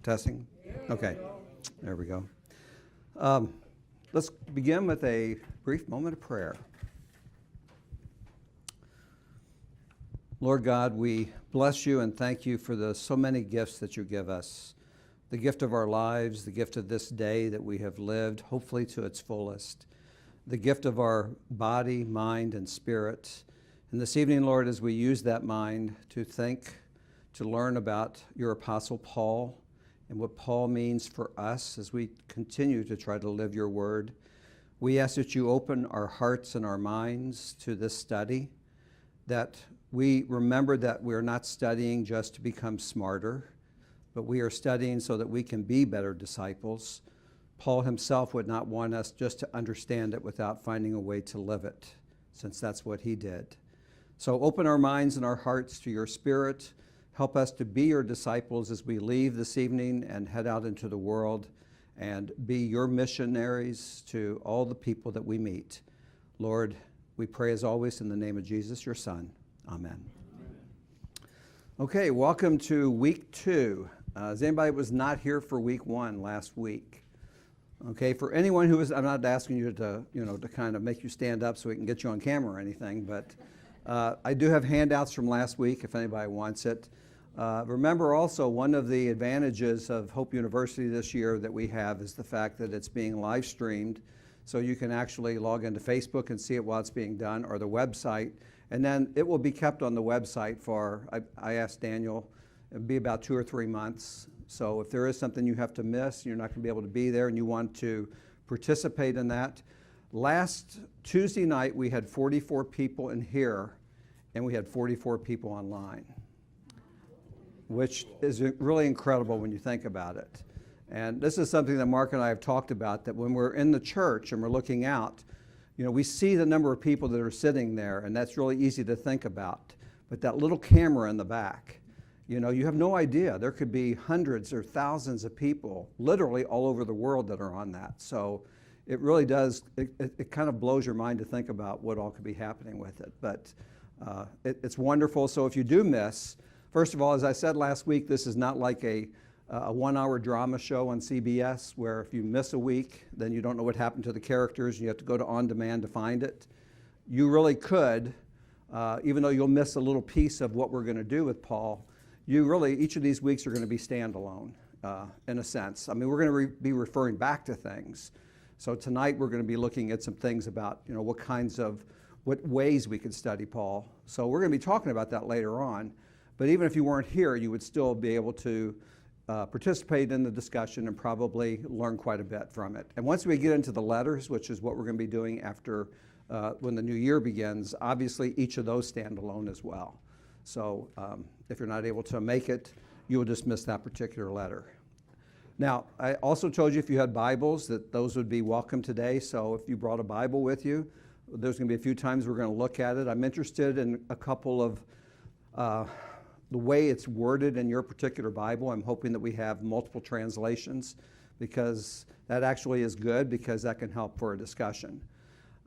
Testing? Okay, there we go. Let's begin with a brief moment of prayer. Lord God, we bless you and thank you for the so many gifts that you give us. The gift of our lives, the gift of this day that we have lived, hopefully to its fullest. The gift of our body, mind, and spirit. And this evening, Lord, as we use that mind to think, to learn about your Apostle Paul and what Paul means for us as we continue to try to live your word, we ask that you open our hearts and our minds to this study, that we remember that we're not studying just to become smarter, but we are studying so that we can be better disciples. Paul himself would not want us just to understand it without finding a way to live it, since that's what he did. So open our minds and our hearts to your Spirit. Help us to be your disciples as we leave this evening and head out into the world and be your missionaries to all the people that we meet. Lord, we pray as always in the name of Jesus, your Son. Amen. Okay, welcome to week 2. Is anybody was not here for week 1 last week? Okay, for anyone who is, I'm not asking you to kind of make you stand up so we can get you on camera or anything, but I do have handouts from last week if anybody wants it. Remember also, one of the advantages of Hope University this year that we have is the fact that it's being live streamed, so you can actually log into Facebook and see it while it's being done, or the website, and then it will be kept on the website for, I asked Daniel, it'll be about 2 or 3 months. So if there is something you have to miss, you're not going to be able to be there, and you want to participate in that. Last Tuesday night, we had 44 people in here, and we had 44 people online, which is really incredible when you think about it. And this is something that Mark and I have talked about, that when we're in the church and we're looking out, we see the number of people that are sitting there, and that's really easy to think about. But that little camera in the back, you have no idea. There could be hundreds or thousands of people literally all over the world that are on that. So it really does, it kind of blows your mind to think about what all could be happening with it. But it's wonderful. So if you do miss, first of all, as I said last week, this is not like a 1-hour drama show on CBS where if you miss a week, then you don't know what happened to the characters and you have to go to On Demand to find it. You really could, even though you'll miss a little piece of what we're going to do with Paul, each of these weeks are going to be standalone in a sense. I mean, we're going to be referring back to things. So tonight we're going to be looking at some things about, what ways we could study Paul. So we're going to be talking about that later on. But even if you weren't here, you would still be able to participate in the discussion and probably learn quite a bit from it. And once we get into the letters, which is what we're going to be doing after when the new year begins, obviously each of those stand alone as well. So if you're not able to make it, you will just miss that particular letter. Now, I also told you if you had Bibles that those would be welcome today. So if you brought a Bible with you, there's going to be a few times we're going to look at it. I'm interested in a couple of the way it's worded in your particular Bible. I'm hoping that we have multiple translations because that actually is good because that can help for a discussion.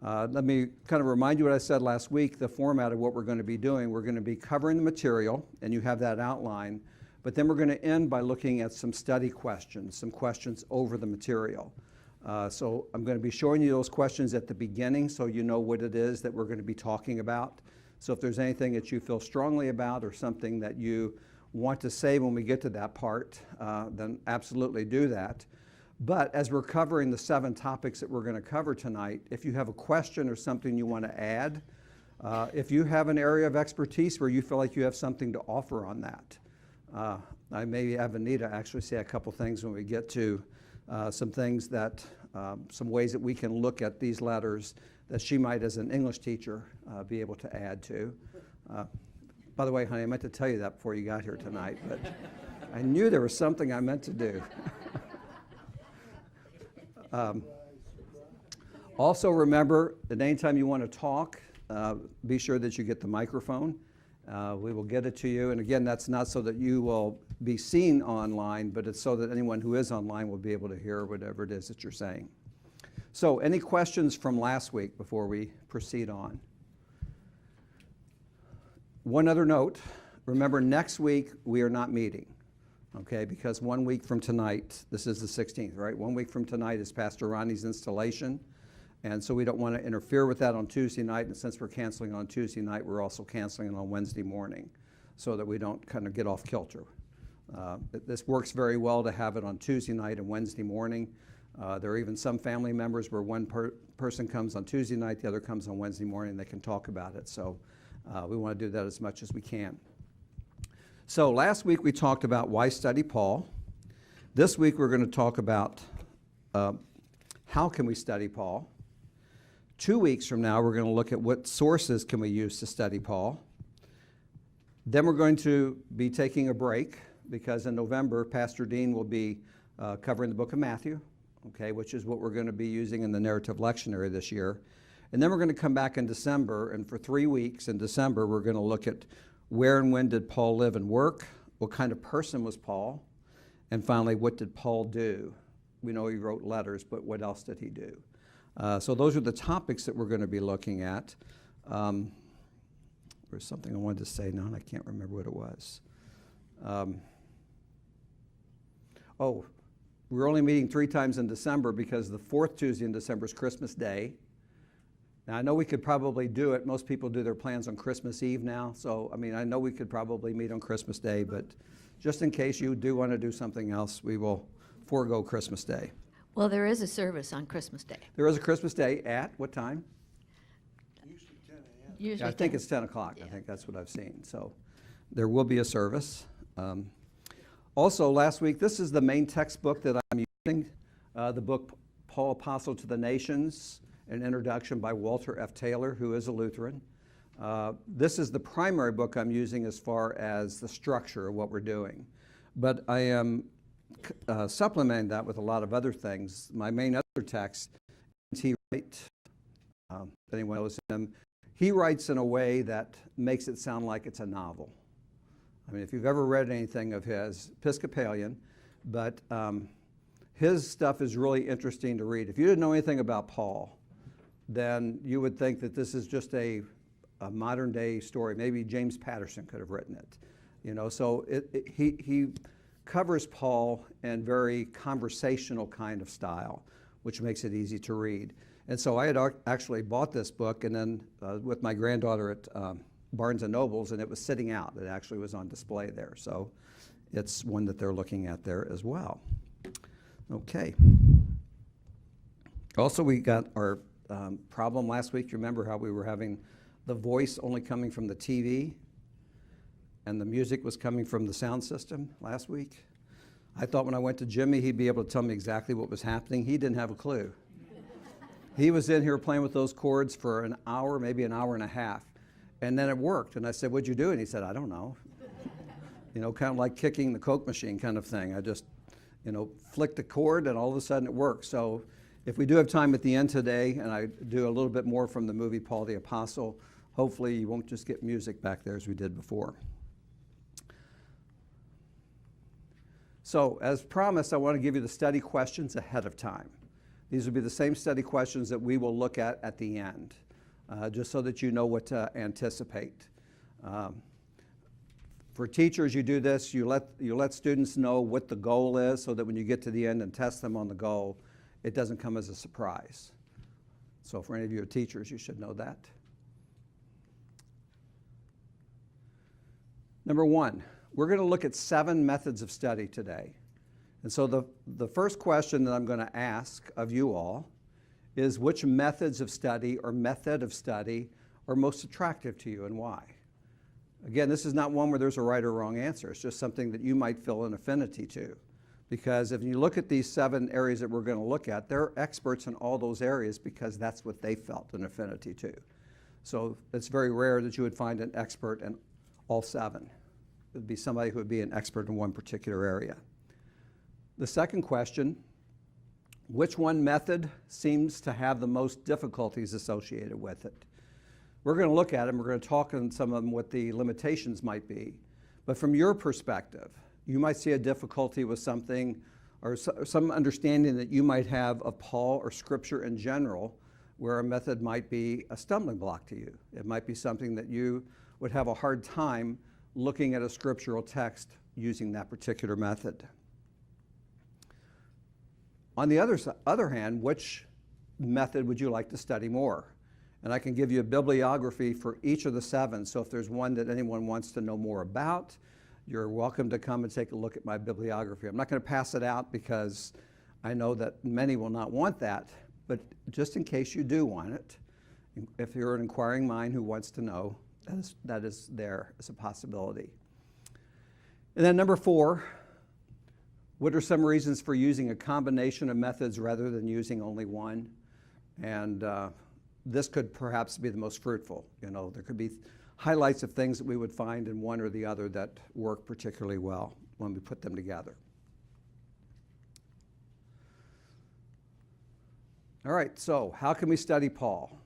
Let me kind of remind you what I said last week, the format of what we're going to be doing. We're going to be covering the material, and you have that outline, but then we're going to end by looking at some study questions, some questions over the material. So I'm going to be showing you those questions at the beginning so you know what it is that we're going to be talking about. So if there's anything that you feel strongly about or something that you want to say when we get to that part, then absolutely do that. But as we're covering the 7 topics that we're going to cover tonight, if you have a question or something you want to add, if you have an area of expertise where you feel like you have something to offer on that, I may have Anita actually say a couple things when we get to some things that, some ways that we can look at these letters that she might, as an English teacher, be able to add to. By the way, honey, I meant to tell you that before you got here tonight, but I knew there was something I meant to do. Also remember that anytime you want to talk, be sure that you get the microphone. We will get it to you. And again, that's not so that you will be seen online, but it's so that anyone who is online will be able to hear whatever it is that you're saying. So any questions from last week before we proceed on? One other note, remember next week we are not meeting. okay? Because 1 week from tonight, this is the 16th, right? 1 week from tonight is Pastor Ronnie's installation. And so we don't want to interfere with that on Tuesday night. And since we're canceling on Tuesday night, we're also canceling on Wednesday morning so that we don't kind of get off kilter. This works very well to have it on Tuesday night and Wednesday morning. There are even some family members where one person comes on Tuesday night, the other comes on Wednesday morning, they can talk about it. So we want to do that as much as we can. So last week we talked about why study Paul. This week we're going to talk about how can we study Paul. 2 weeks from now we're going to look at what sources can we use to study Paul. Then we're going to be taking a break because in November Pastor Dean will be covering the book of Matthew, okay, which is what we're going to be using in the narrative lectionary this year. And then we're going to come back in December, and for 3 weeks in December we're going to look at where and when did Paul live and work, what kind of person was Paul, and finally, what did Paul do? We know he wrote letters, but what else did he do? So those are the topics that we're going to be looking at. There's something I wanted to say now, and I can't remember what it was. We're only meeting 3 times in December because the 4th Tuesday in December is Christmas Day. Now, I know we could probably do it. Most people do their plans on Christmas Eve now. So, I mean, I know we could probably meet on Christmas Day, but just in case you do want to do something else, we will forego Christmas Day. Well, there is a service on Christmas Day. There is a Christmas Day at what time? Usually 10 a.m. Usually Yeah, I think 10. it's 10 o'clock. Yeah. I think that's what I've seen. So there will be a service. Also, last week, this is the main textbook that I'm using, the book Paul, Apostle to the Nations, an introduction by Walter F. Taylor, who is a Lutheran. This is the primary book I'm using as far as the structure of what we're doing. But I am supplementing that with a lot of other things. My main other text, he writes, anyone knows him, he writes in a way that makes it sound like it's a novel. I mean, if you've ever read anything of his, Episcopalian, but his stuff is really interesting to read. If you didn't know anything about Paul, then you would think that this is just a modern day story. Maybe James Patterson could have written it. You know, so he covers Paul in very conversational kind of style, which makes it easy to read. And so I had actually bought this book and then with my granddaughter at Barnes & Noble's, and it was sitting out. It actually was on display there. So it's one that they're looking at there as well. Okay. Also, we got our problem last week. You remember how we were having the voice only coming from the TV and the music was coming from the sound system last week? I thought when I went to Jimmy, he'd be able to tell me exactly what was happening. He didn't have a clue. He was in here playing with those chords for an hour, maybe an hour and a half. And then it worked. And I said, "What'd you do?" And he said, "I don't know." You know, kind of like kicking the Coke machine kind of thing. I just, you know, flicked the chord and all of a sudden it worked. So if we do have time at the end today, and I do a little bit more from the movie Paul the Apostle, hopefully you won't just get music back there as we did before. So as promised, I want to give you the study questions ahead of time. These will be the same study questions that we will look at the end, just so that you know what to anticipate. For teachers, you do this, you let students know what the goal is so that when you get to the end and test them on the goal, it doesn't come as a surprise. So for any of you who are teachers, you should know that. Number 1, we're going to look at 7 methods of study today. And so the first question that I'm going to ask of you all is which methods of study or method of study are most attractive to you and why? Again, this is not one where there's a right or wrong answer. It's just something that you might feel an affinity to. Because if you look at these 7 areas that we're going to look at, they're experts in all those areas because that's what they felt an affinity to. So it's very rare that you would find an expert in all 7. It would be somebody who would be an expert in one particular area. The second question, which one method seems to have the most difficulties associated with it? We're going to look at them. We're going to talk on some of them what the limitations might be. But from your perspective, you might see a difficulty with something or some understanding that you might have of Paul or Scripture in general, where a method might be a stumbling block to you. It might be something that you would have a hard time looking at a scriptural text using that particular method. On the other hand, which method would you like to study more? And I can give you a bibliography for each of the 7. So if there's one that anyone wants to know more about, you're welcome to come and take a look at my bibliography. I'm not going to pass it out because I know that many will not want that, but just in case you do want it, if you're an inquiring mind who wants to know, that is there as a possibility. And then number 4, what are some reasons for using a combination of methods rather than using only one? And this could perhaps be the most fruitful. You know, there could be highlights of things that we would find in one or the other that work particularly well when we put them together. All right, so how can we study Paul?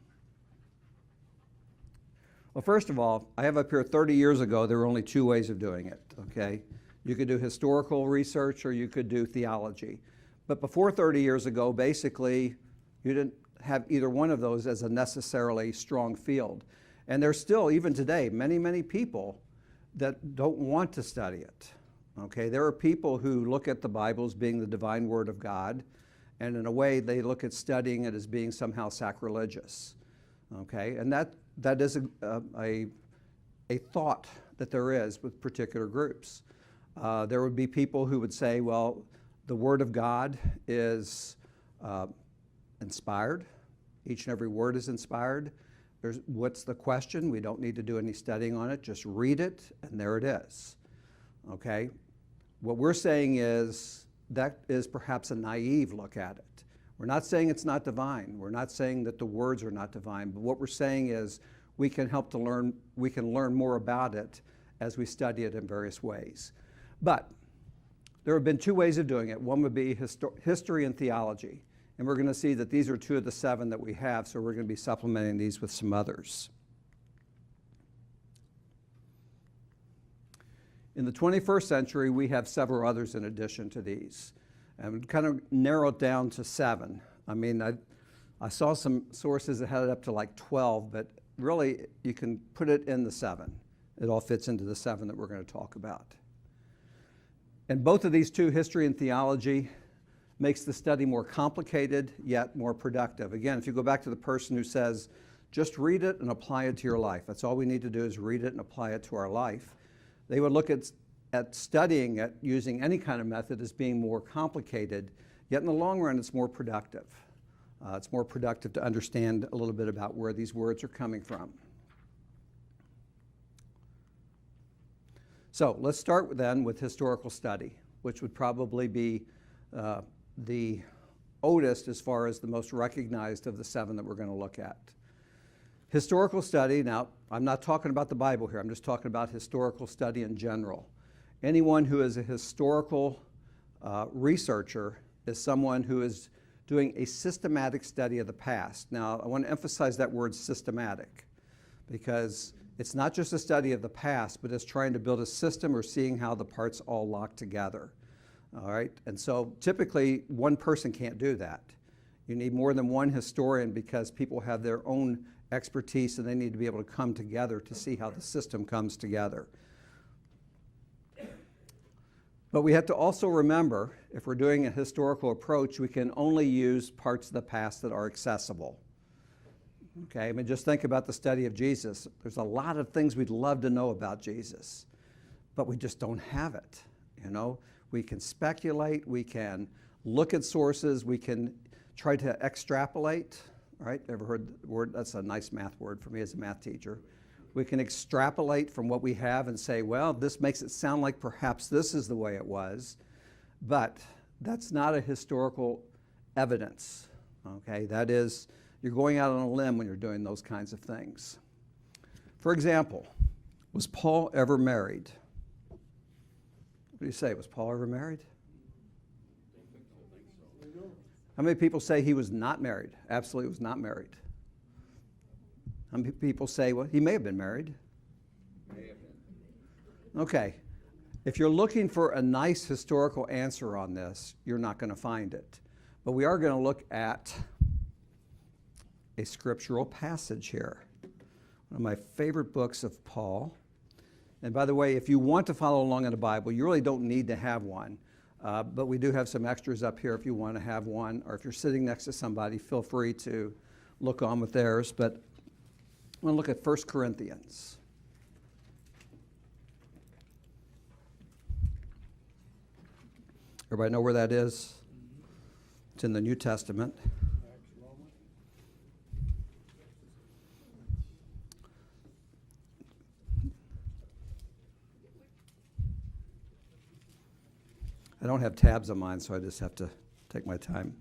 Well, first of all, I have up here 30 years ago, there were only 2 ways of doing it, okay? You could do historical research or you could do theology. But before 30 years ago, basically, you didn't have either one of those as a necessarily strong field. And there's still, even today, many, many people that don't want to study it, okay? There are people who look at the Bible as being the divine word of God, and in a way, they look at studying it as being somehow sacrilegious, okay? And that is a thought that there is with particular groups. There would be people who would say, well, the Word of God is inspired. Each and every word is inspired. What's the question? We don't need to do any studying on it. Just read it, and there it is. Okay? What we're saying is that is perhaps a naive look at it. We're not saying it's not divine. We're not saying that the words are not divine. But what we're saying is we can learn more about it as we study it in various ways. But there have been 2 ways of doing it. One would be history and theology. And we're going to see that these are 2 of the 7 that we have, so we're going to be supplementing these with some others. In the 21st century, we have several others in addition to these. And we kind of narrowed down to 7. I mean, I saw some sources that had it up to like 12, but really you can put it in the 7. It all fits into the 7 that we're going to talk about. And both of these 2, history and theology, makes the study more complicated yet more productive. Again, if you go back to the person who says, just read it and apply it to your life. That's all we need to do is read it and apply it to our life. They would look at studying it using any kind of method as being more complicated, yet in the long run it's more productive. It's more productive to understand a little bit about where these words are coming from. So let's start then with historical study, which would probably be the oldest as far as the most recognized of the 7 that we're going to look at. Historical study, now I'm not talking about the Bible here, I'm just talking about historical study in general. Anyone who is a historical researcher is someone who is doing a systematic study of the past. Now I want to emphasize that word systematic, because it's not just a study of the past, but it's trying to build a system or seeing how the parts all lock together. All right, and so typically one person can't do that. You need more than one historian because people have their own expertise and they need to be able to come together to see how the system comes together. But we have to also remember, if we're doing a historical approach, we can only use parts of the past that are accessible. Okay, I mean, just think about the study of Jesus. There's a lot of things we'd love to know about Jesus, but we just don't have it, you know? We can speculate, we can look at sources, we can try to extrapolate, right? Ever heard the word? That's a nice math word for me as a math teacher. We can extrapolate from what we have and say, well, this makes it sound like perhaps this is the way it was, but that's not a historical evidence, okay? That is, you're going out on a limb when you're doing those kinds of things. For example, was Paul ever married? What do you say? Was Paul ever married? How many people say he was not married? Absolutely was not married. How many people say, well, he may have been married? May have been. Okay. If you're looking for a nice historical answer on this, you're not going to find it. But we are going to look at a scriptural passage here. One of my favorite books of Paul And by the way, if you want to follow along in the Bible, you really don't need to have one. But we do have some extras up here if you want to have one, or if you're sitting next to somebody, feel free to look on with theirs. But I'm going to look at 1 Corinthians. Everybody know where that is? It's in the New Testament. I don't have tabs on mine, so I just have to take my time.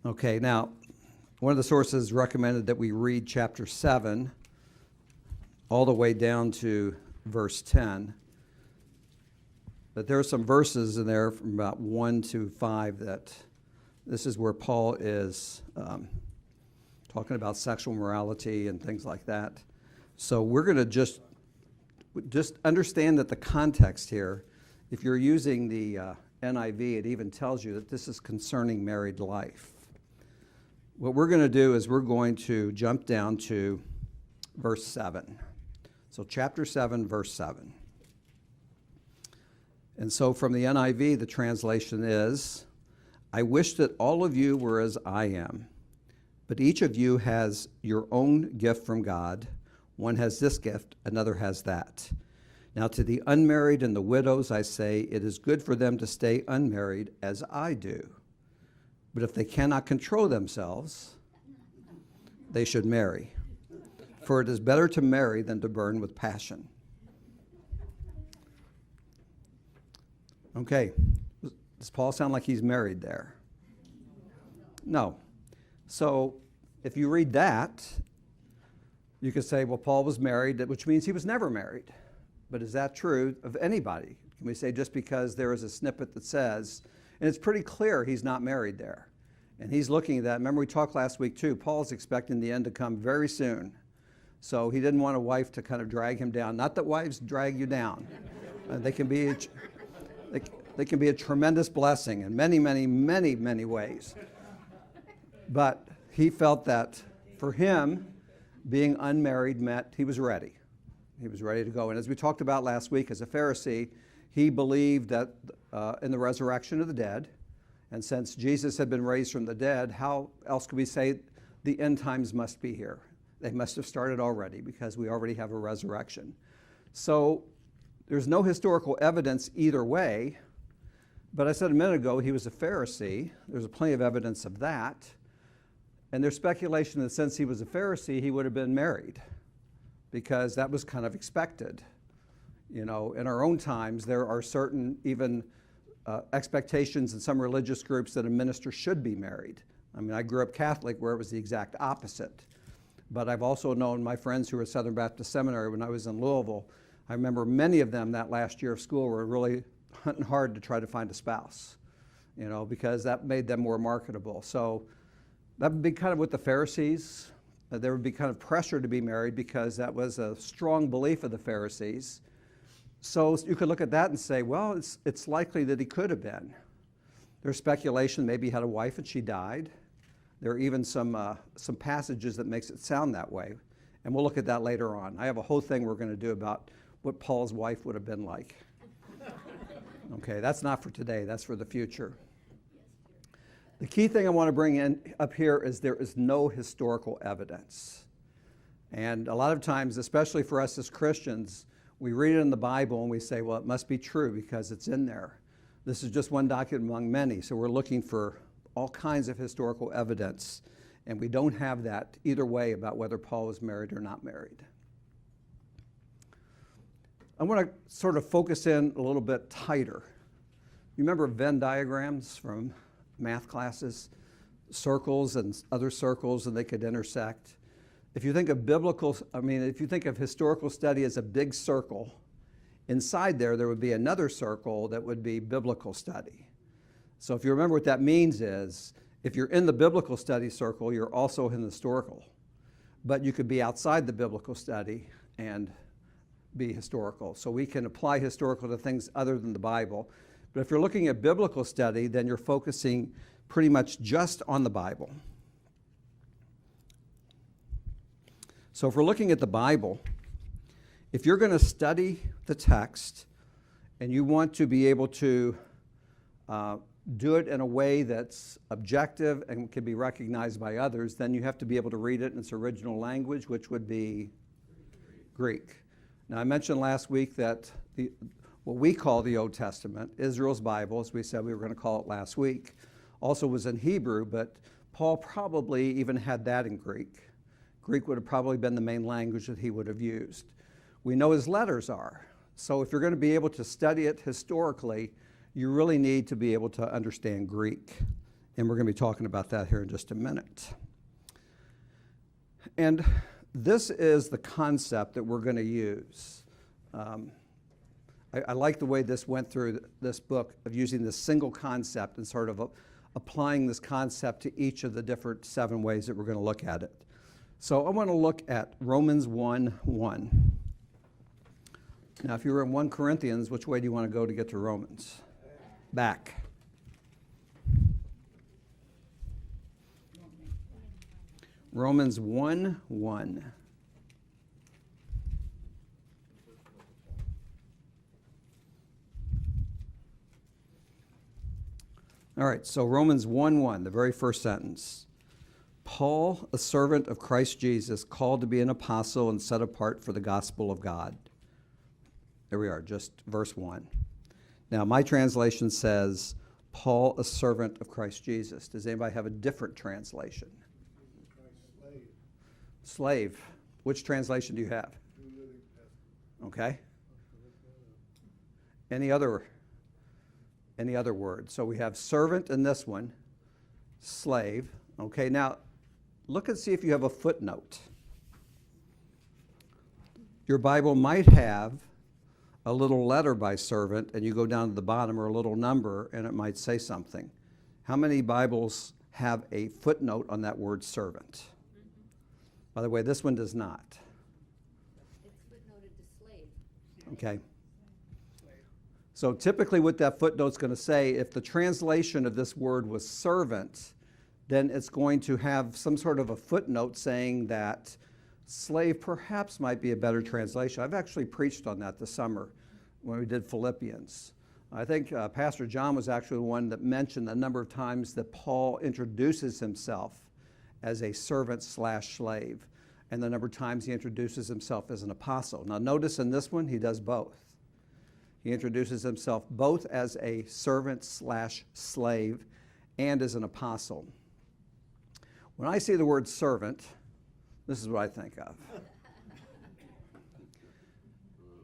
Okay, now, one of the sources recommended that we read chapter 7 all the way down to verse 10. But there are some verses in there from about 1 to 5 that this is where Paul is talking about sexual morality and things like that. So we're going to just understand that the context here, if you're using the NIV, it even tells you that this is concerning married life. What we're going to do is we're going to jump down to verse 7. So chapter 7, verse 7. And so from the NIV, the translation is, I wish that all of you were as I am, but each of you has your own gift from God. One has this gift, another has that. Now to the unmarried and the widows I say, it is good for them to stay unmarried as I do. But if they cannot control themselves, they should marry. For it is better to marry than to burn with passion. Okay, does Paul sound like he's married there? No. So if you read that, you could say, well, Paul was married, which means he was never married. But is that true of anybody? Can we say just because there is a snippet that says, and it's pretty clear he's not married there. And he's looking at that. Remember we talked last week too, Paul's expecting the end to come very soon. So he didn't want a wife to kind of drag him down. Not that wives drag you down. They can be a tremendous blessing in many, many, many, many ways. But he felt that for him, being unmarried meant he was ready. He was ready to go. And as we talked about last week, as a Pharisee, he believed that in the resurrection of the dead. And since Jesus had been raised from the dead, how else could we say the end times must be here? They must have started already because we already have a resurrection. So there's no historical evidence either way. But I said a minute ago he was a Pharisee. There's plenty of evidence of that. And there's speculation that since he was a Pharisee, he would have been married, because that was kind of expected. You know, in our own times, there are certain even expectations in some religious groups that a minister should be married. I mean, I grew up Catholic where it was the exact opposite. But I've also known my friends who were at Southern Baptist Seminary when I was in Louisville. I remember many of them that last year of school were really hunting hard to try to find a spouse, you know, because that made them more marketable. So that would be kind of with the Pharisees. There would be kind of pressure to be married because that was a strong belief of the Pharisees. So you could look at that and say, well, it's likely that he could have been. There's speculation maybe he had a wife and she died. There are even some passages that makes it sound that way. And we'll look at that later on. I have a whole thing we're going to do about what Paul's wife would have been like. Okay, that's not for today. That's for the future. The key thing I want to bring in up here is there is no historical evidence. And a lot of times, especially for us as Christians, we read it in the Bible and we say, well, it must be true because it's in there. This is just one document among many, so we're looking for all kinds of historical evidence, and we don't have that either way about whether Paul was married or not married. I want to sort of focus in a little bit tighter. You remember Venn diagrams from math classes? Circles and other circles, and they could intersect. If you think of if you think of historical study as a big circle, inside there would be another circle that would be biblical study. So if you remember what that means is, if you're in the biblical study circle, you're also in the historical. But you could be outside the biblical study and be historical. So we can apply historical to things other than the Bible. But if you're looking at biblical study, then you're focusing pretty much just on the Bible. So if we're looking at the Bible, If you're going to study the text and you want to be able to do it in a way that's objective and can be recognized by others, then you have to be able to read it in its original language, which would be Greek. Now, I mentioned last week that what we call the Old Testament, Israel's Bible, as we said we were going to call it last week, also was in Hebrew, but Paul probably even had that in Greek. Greek would have probably been the main language that he would have used. We know his letters are. So if you're going to be able to study it historically, you really need to be able to understand Greek. And we're going to be talking about that here in just a minute. And this is the concept that we're going to use. I like the way this went through this book of using this single concept and sort of applying this concept to each of the different 7 ways that we're going to look at it. So I want to look at Romans 1:1. Now, if you were in 1 Corinthians, which way do you want to go to get to Romans? Back. Romans 1:1. All right, so Romans 1:1, the very first sentence. Paul, a servant of Christ Jesus, called to be an apostle and set apart for the gospel of God. There we are, just verse 1. Now, my translation says, Paul, a servant of Christ Jesus. Does anybody have a different translation? Slave. Which translation do you have? Okay. Any other word? So we have servant in this one, slave. Okay, now look and see if you have a footnote. Your Bible might have a little letter by servant, and you go down to the bottom, or a little number, and it might say something. How many Bibles have a footnote on that word servant? By the way, this one does not. It's footnoted to slave. Okay. So typically what that footnote's going to say, if the translation of this word was servant, then it's going to have some sort of a footnote saying that slave perhaps might be a better translation. I've actually preached on that this summer when we did Philippians. I think Pastor John was actually the one that mentioned a number of times that Paul introduces himself as a servant/slave, and the number of times he introduces himself as an apostle. Now notice in this one, he does both. He introduces himself both as a servant/slave and as an apostle. When I see the word servant, this is what I think of.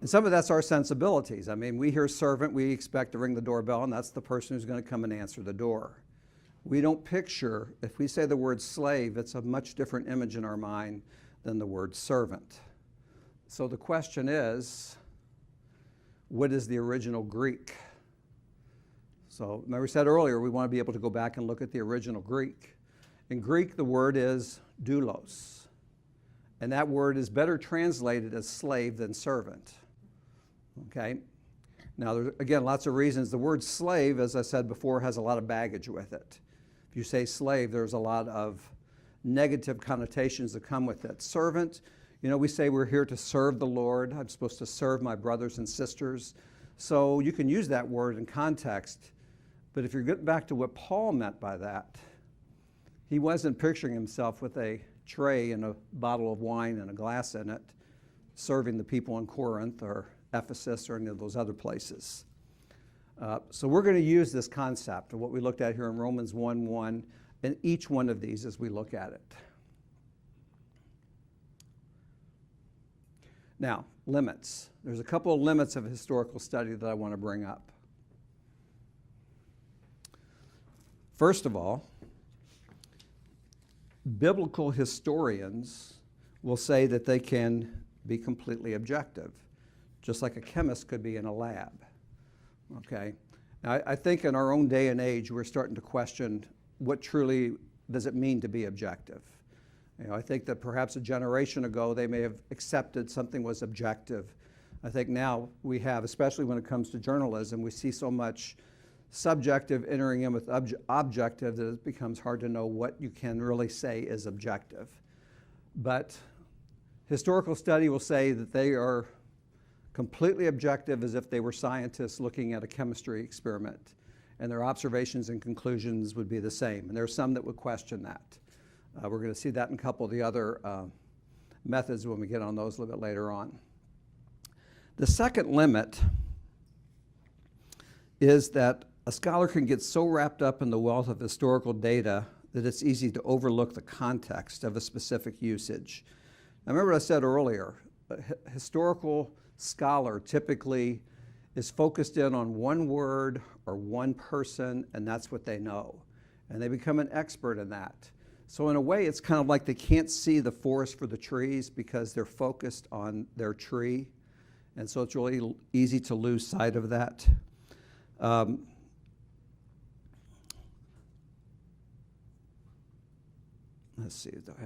And some of that's our sensibilities. I mean, we hear servant, we expect to ring the doorbell, and that's the person who's going to come and answer the door. We don't picture, if we say the word slave, it's a much different image in our mind than the word servant. So the question is, what is the original Greek? So remember I said earlier, we want to be able to go back and look at the original Greek. In Greek, the word is doulos. And that word is better translated as slave than servant. Okay? Now, there's, again, lots of reasons. The word slave, as I said before, has a lot of baggage with it. If you say slave, there's a lot of negative connotations that come with it. Servant, you know, we say we're here to serve the Lord. I'm supposed to serve my brothers and sisters. So you can use that word in context. But if you're getting back to what Paul meant by that, he wasn't picturing himself with a tray and a bottle of wine and a glass in it, serving the people in Corinth or Ephesus or any of those other places. So we're going to use this concept of what we looked at here in Romans 1:1 in each one of these as we look at it. Now, limits. There's a couple of limits of historical study that I want to bring up. First of all, biblical historians will say that they can be completely objective, just like a chemist could be in a lab. Okay? Now, I think in our own day and age, we're starting to question what truly does it mean to be objective. You know, I think that perhaps a generation ago, they may have accepted something was objective. I think now we have, especially when it comes to journalism, we see so much subjective entering in with objective that it becomes hard to know what you can really say is objective. But historical study will say that they are completely objective as if they were scientists looking at a chemistry experiment. And their observations and conclusions would be the same. And there are some that would question that. We're going to see that in a couple of the other methods when we get on those a little bit later on. The second limit is that a scholar can get so wrapped up in the wealth of historical data that it's easy to overlook the context of a specific usage. Now, remember what I said earlier, a historical scholar typically is focused in on one word or one person, and that's what they know. And they become an expert in that. So in a way, it's kind of like they can't see the forest for the trees because they're focused on their tree. And so it's really easy to lose sight of that. Let's see, I don't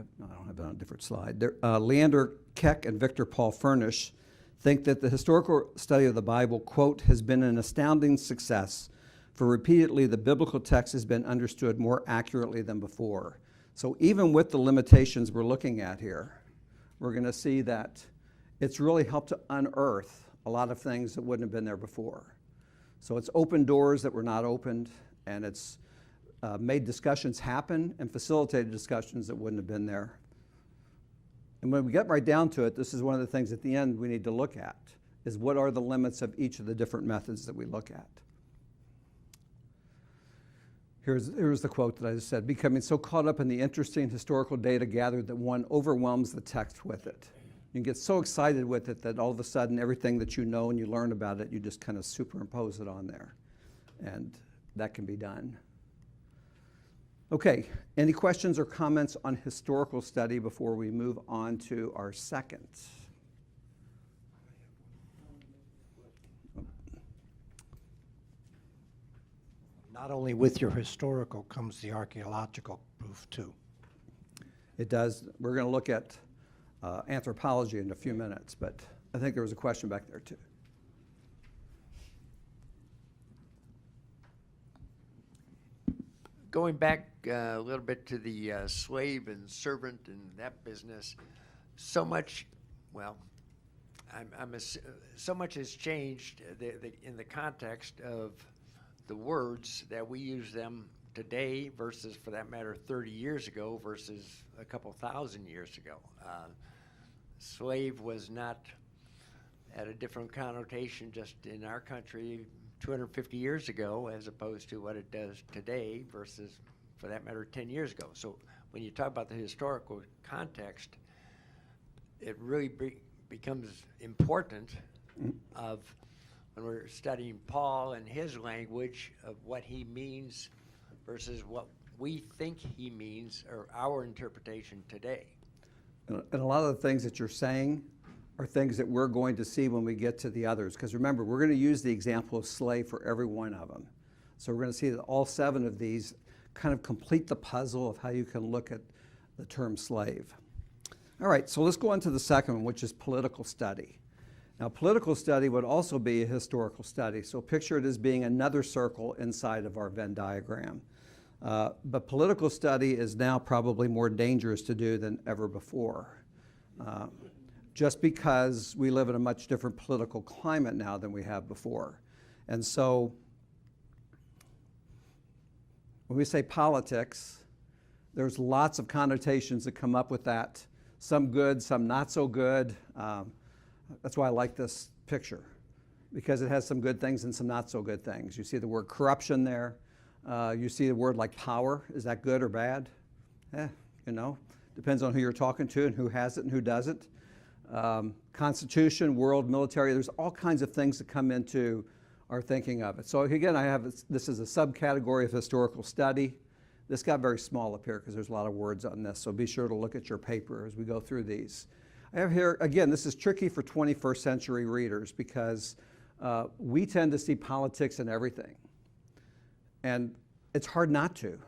have it on a different slide. Leander Keck and Victor Paul Furnish think that the historical study of the Bible, quote, has been an astounding success, for repeatedly the biblical text has been understood more accurately than before. So even with the limitations we're looking at here, we're going to see that it's really helped to unearth a lot of things that wouldn't have been there before. So it's opened doors that were not opened, and it's made discussions happen and facilitated discussions that wouldn't have been there. And when we get right down to it, this is one of the things at the end we need to look at, is what are the limits of each of the different methods that we look at. Here's the quote that I just said, becoming so caught up in the interesting historical data gathered that one overwhelms the text with it. You can get so excited with it that all of a sudden everything that you know and you learn about it, you just kind of superimpose it on there. And that can be done. Okay, any questions or comments on historical study before we move on to our second? Not only with your historical comes the archaeological proof too. It does. We're going to look at anthropology in a few minutes, but I think there was a question back there too. Going back a little bit to the slave and servant and that business, so much, well, so much has changed in the context of the words that we use them today versus, for that matter, 30 years ago versus a couple thousand years ago. Slave was not at a different connotation just in our country 250 years ago as opposed to what it does today versus, for that matter, 10 years ago. So when you talk about the historical context, it really becomes important of when we're studying Paul and his language of what he means versus what we think he means or our interpretation today. And a lot of the things that you're saying are things that we're going to see when we get to the others. Because remember, we're going to use the example of slave for every one of them. So we're going to see that all 7 of these kind of complete the puzzle of how you can look at the term slave. All right, so let's go on to the second one, which is political study. Now, political study would also be a historical study. So picture it as being another circle inside of our Venn diagram. But political study is now probably more dangerous to do than ever before. Just because we live in a much different political climate now than we have before. And so when we say politics, there's lots of connotations that come up with that. Some good, some not so good. That's why I like this picture, because it has some good things and some not so good things. You see the word corruption there. You see the word like power. Is that good or bad? Depends on who you're talking to and who has it and who doesn't. Constitution, world, military, there's all kinds of things that come into our thinking of it. So again, I have this is a subcategory of historical study. This got very small up here because there's a lot of words on this, so be sure to look at your paper as we go through these. I have here, again, this is tricky for 21st century readers because we tend to see politics in everything. And it's hard not to.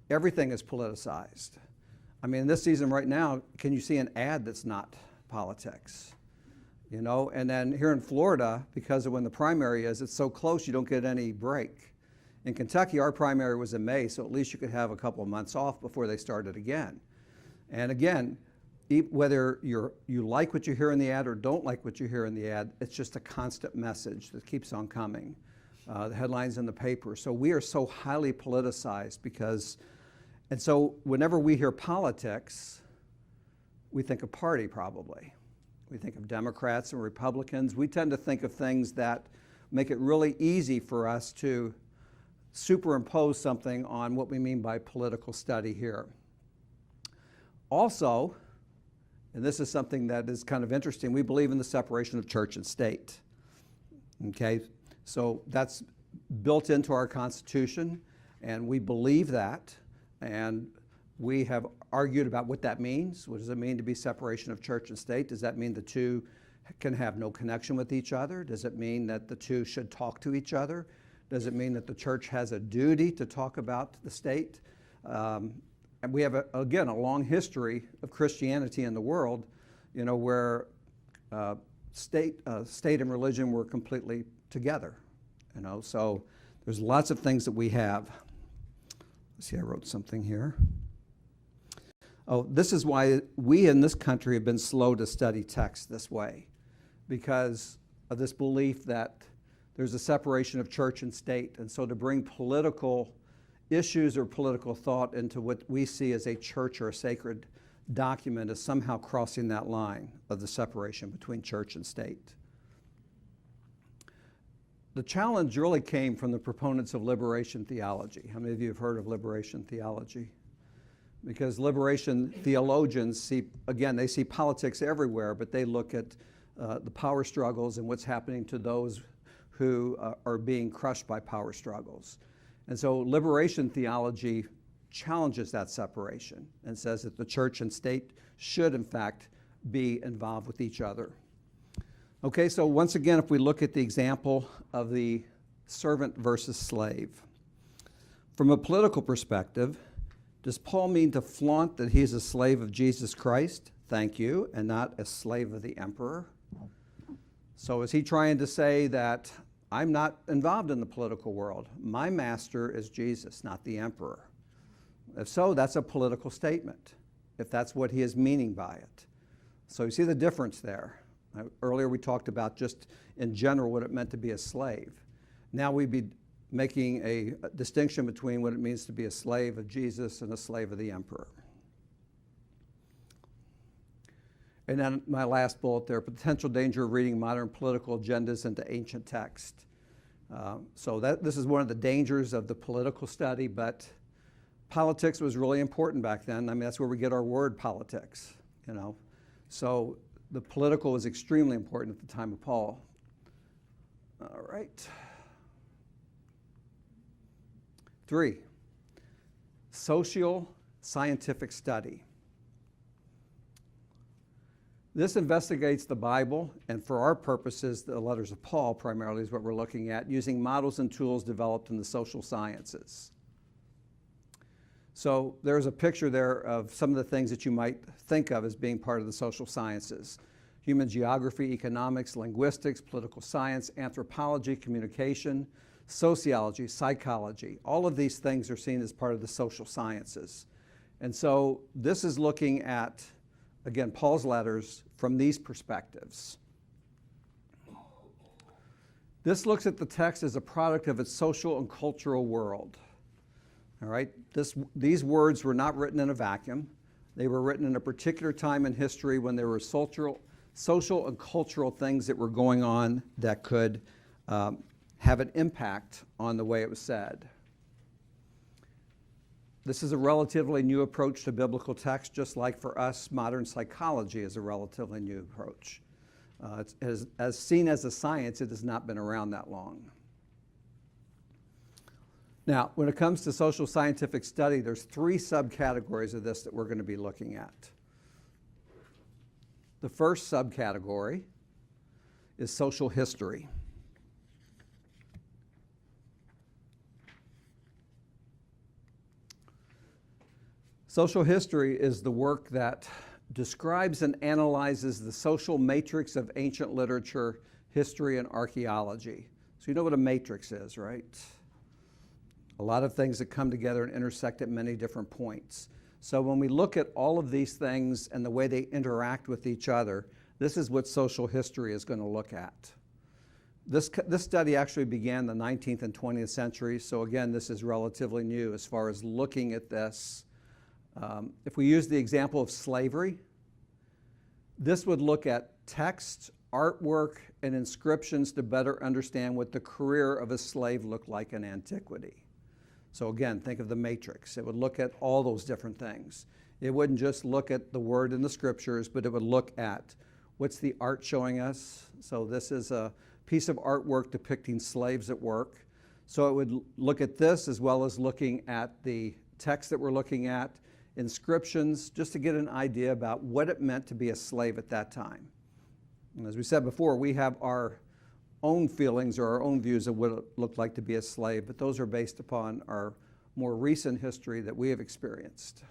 Everything is politicized. I mean, this season right now, can you see an ad that's not politics? And then here in Florida, because of when the primary is, it's so close you don't get any break. In Kentucky, our primary was in May, so at least you could have a couple of months off before they started again. And again, whether you like what you hear in the ad or don't like what you hear in the ad, it's just a constant message that keeps on coming. The headlines in the paper. So we are so highly politicized and so whenever we hear politics, we think of party probably. We think of Democrats and Republicans. We tend to think of things that make it really easy for us to superimpose something on what we mean by political study here. Also, and this is something that is kind of interesting, we believe in the separation of church and state. Okay, so that's built into our Constitution, and we believe that, and we have argued about what that means. What does it mean to be separation of church and state? Does that mean the two can have no connection with each other? Does it mean that the two should talk to each other? Does it mean that the church has a duty to talk about the state? And we have, again, a long history of Christianity in the world, where state and religion were completely together. So there's lots of things that we have. Let's see, I wrote something here. Oh, this is why we in this country have been slow to study text this way, because of this belief that there's a separation of church and state. And so to bring political issues or political thought into what we see as a church or a sacred document is somehow crossing that line of the separation between church and state. The challenge really came from the proponents of liberation theology. How many of you have heard of liberation theology? Because liberation theologians they see politics everywhere, but they look at the power struggles and what's happening to those who are being crushed by power struggles. And so liberation theology challenges that separation and says that the church and state should, in fact, be involved with each other. Okay, so once again, if we look at the example of the servant versus slave, from a political perspective, does Paul mean to flaunt that he's a slave of Jesus Christ? Thank you, and not a slave of the emperor. So is he trying to say that I'm not involved in the political world? My master is Jesus, not the emperor. If so, that's a political statement, if that's what he is meaning by it. So you see the difference there. Earlier we talked about just in general what it meant to be a slave. Now we'd be making a distinction between what it means to be a slave of Jesus and a slave of the emperor. And then my last bullet there, potential danger of reading modern political agendas into ancient text. So this is one of the dangers of the political study, but politics was really important back then. I mean, that's where we get our word politics, So the political was extremely important at the time of Paul. All right. 3, social scientific study. This investigates the Bible, and for our purposes, the letters of Paul primarily is what we're looking at, using models and tools developed in the social sciences. So there's a picture there of some of the things that you might think of as being part of the social sciences: human geography, economics, linguistics, political science, anthropology, communication, sociology, psychology. All of these things are seen as part of the social sciences. And so this is looking at, again, Paul's letters from these perspectives. This looks at the text as a product of its social and cultural world. All right, these words were not written in a vacuum. They were written in a particular time in history when there were social and cultural things that were going on that could have an impact on the way it was said. This is a relatively new approach to biblical text, just like for us, modern psychology is a relatively new approach. As seen as a science, it has not been around that long. Now, when it comes to social scientific study, there's 3 subcategories of this that we're going to be looking at. The first subcategory is social history. Social history is the work that describes and analyzes the social matrix of ancient literature, history, and archaeology. So you know what a matrix is, right? A lot of things that come together and intersect at many different points. So when we look at all of these things and the way they interact with each other, this is what social history is going to look at. This study actually began in the 19th and 20th century, so again, this is relatively new as far as looking at this. If we use the example of slavery, this would look at text, artwork, and inscriptions to better understand what the career of a slave looked like in antiquity. So again, think of the matrix. It would look at all those different things. It wouldn't just look at the word in the scriptures, but it would look at what's the art showing us. So this is a piece of artwork depicting slaves at work. So it would look at this as well as looking at the text that we're looking at, inscriptions, just to get an idea about what it meant to be a slave at that time. And as we said before, we have our own feelings or our own views of what it looked like to be a slave, but those are based upon our more recent history that we have experienced.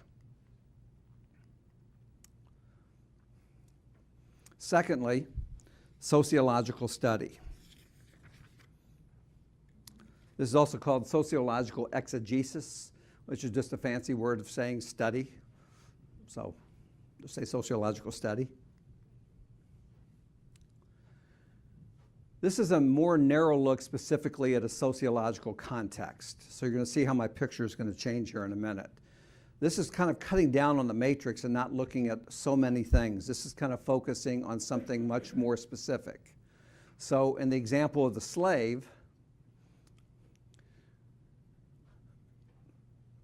Secondly, sociological study. This is also called sociological exegesis, which is just a fancy word of saying study. So just say sociological study. This is a more narrow look specifically at a sociological context. So you're going to see how my picture is going to change here in a minute. This is kind of cutting down on the matrix and not looking at so many things. This is kind of focusing on something much more specific. So in the example of the slave,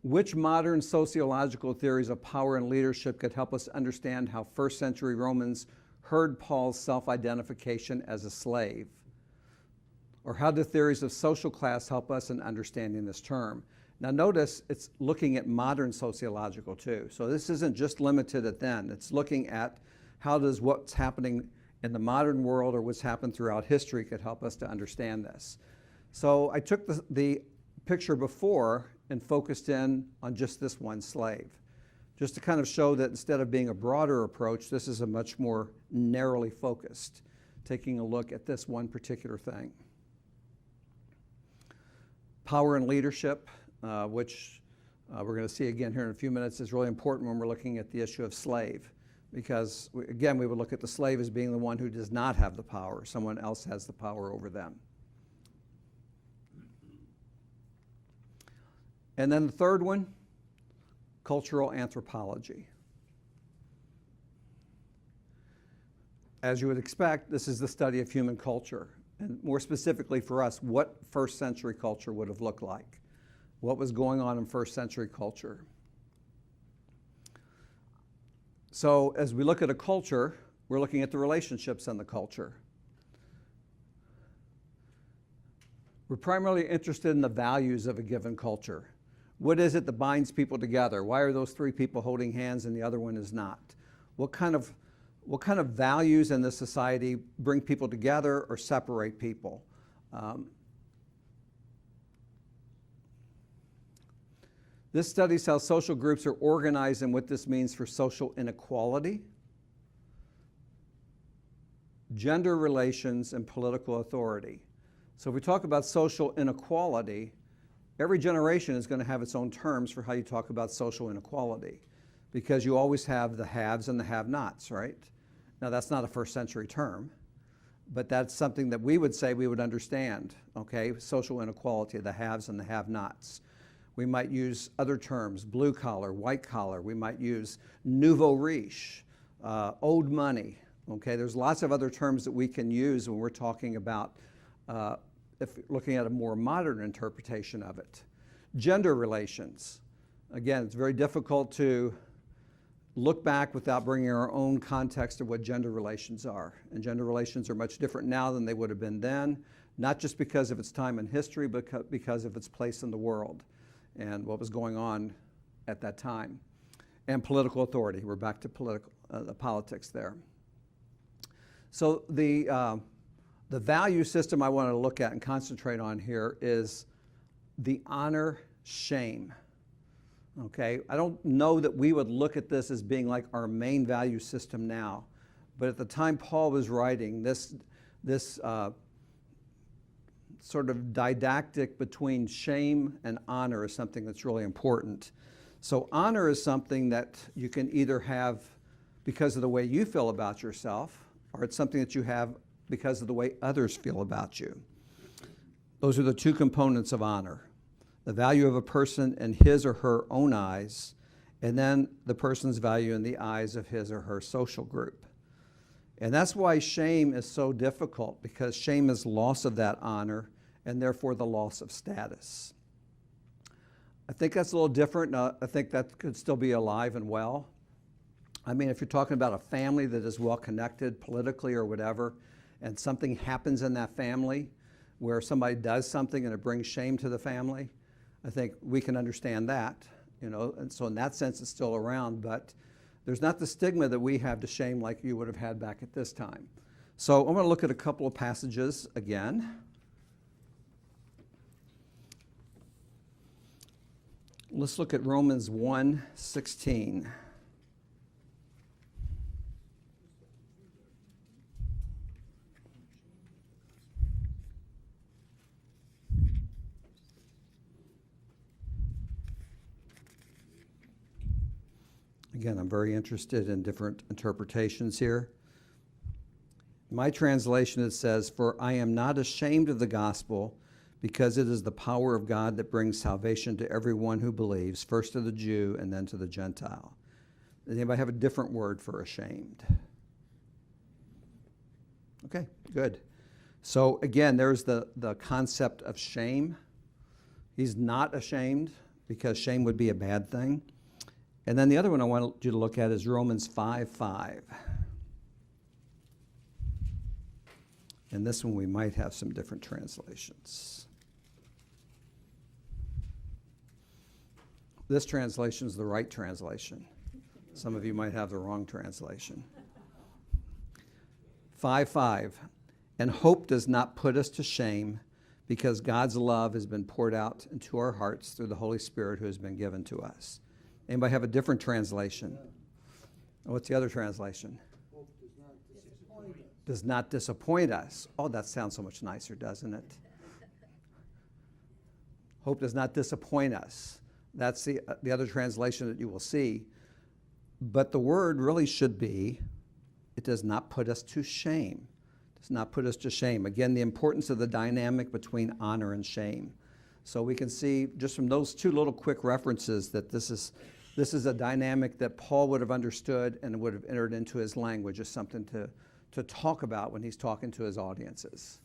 which modern sociological theories of power and leadership could help us understand how first century Romans heard Paul's self-identification as a slave? Or how do theories of social class help us in understanding this term? Now notice it's looking at modern sociological too. So this isn't just limited at then. It's looking at how does what's happening in the modern world or what's happened throughout history could help us to understand this. So I took the picture before and focused in on just this one slave, just to kind of show that instead of being a broader approach, this is a much more narrowly focused, taking a look at this one particular thing. Power and leadership, which we're going to see again here in a few minutes, is really important when we're looking at the issue of slave. Because, again, we would look at the slave as being the one who does not have the power. Someone else has the power over them. And then the third one, cultural anthropology. As you would expect, this is the study of human culture. And more specifically for us, what first century culture would have looked like. What was going on in first century culture. So as we look at a culture, we're looking at the relationships in the culture. We're primarily interested in the values of a given culture. What is it that binds people together? Why are those three people holding hands and the other one is not? What kind of values in this society bring people together or separate people? This studies how social groups are organized and what this means for social inequality, gender relations, and political authority. So if we talk about social inequality, every generation is going to have its own terms for how you talk about social inequality, because you always have the haves and the have-nots, right? Now that's not a first century term, but that's something that we would say we would understand, okay? Social inequality, the haves and the have-nots. We might use other terms, blue collar, white collar. We might use nouveau riche, owed money. Okay, there's lots of other terms that we can use when we're talking about, if looking at a more modern interpretation of it. Gender relations. Again, it's very difficult to look back without bringing our own context of what gender relations are. And gender relations are much different now than they would have been then, not just because of its time in history, but because of its place in the world and what was going on at that time. And political authority. We're back to the politics there. So the value system I want to look at and concentrate on here is the honor shame. Okay, I don't know that we would look at this as being like our main value system now, but at the time Paul was writing, this sort of didactic between shame and honor is something that's really important. So honor is something that you can either have because of the way you feel about yourself, or it's something that you have because of the way others feel about you. Those are the two components of honor. The value of a person in his or her own eyes, and then the person's value in the eyes of his or her social group. And that's why shame is so difficult, because shame is loss of that honor and therefore the loss of status. I think that's a little different. I think that could still be alive and well. I mean, if you're talking about a family that is well connected politically or whatever, and something happens in that family where somebody does something and it brings shame to the family, I think we can understand that, you know, and so in that sense it's still around, but there's not the stigma that we have to shame like you would have had back at this time. So I'm going to look at a couple of passages again. Let's look at Romans 1:16. Again, I'm very interested in different interpretations here. My translation, it says, "For I am not ashamed of the gospel, because it is the power of God that brings salvation to everyone who believes, first to the Jew and then to the Gentile." Does anybody have a different word for ashamed? Okay, good. So again, there's the concept of shame. He's not ashamed, because shame would be a bad thing. And then the other one I want you to look at is Romans 5:5. And this one we might have some different translations. This translation is the right translation. Some of you might have the wrong translation. 5:5. "And hope does not put us to shame, because God's love has been poured out into our hearts through the Holy Spirit who has been given to us." Anybody have a different translation? What's the other translation? Hope does not disappoint us. Does not disappoint us. Oh, that sounds so much nicer, doesn't it? Hope does not disappoint us. That's the other translation that you will see. But the word really should be, it does not put us to shame. It does not put us to shame. Again, the importance of the dynamic between honor and shame. So we can see just from those two little quick references that this is a dynamic that Paul would have understood and would have entered into his language as something to talk about when he's talking to his audiences.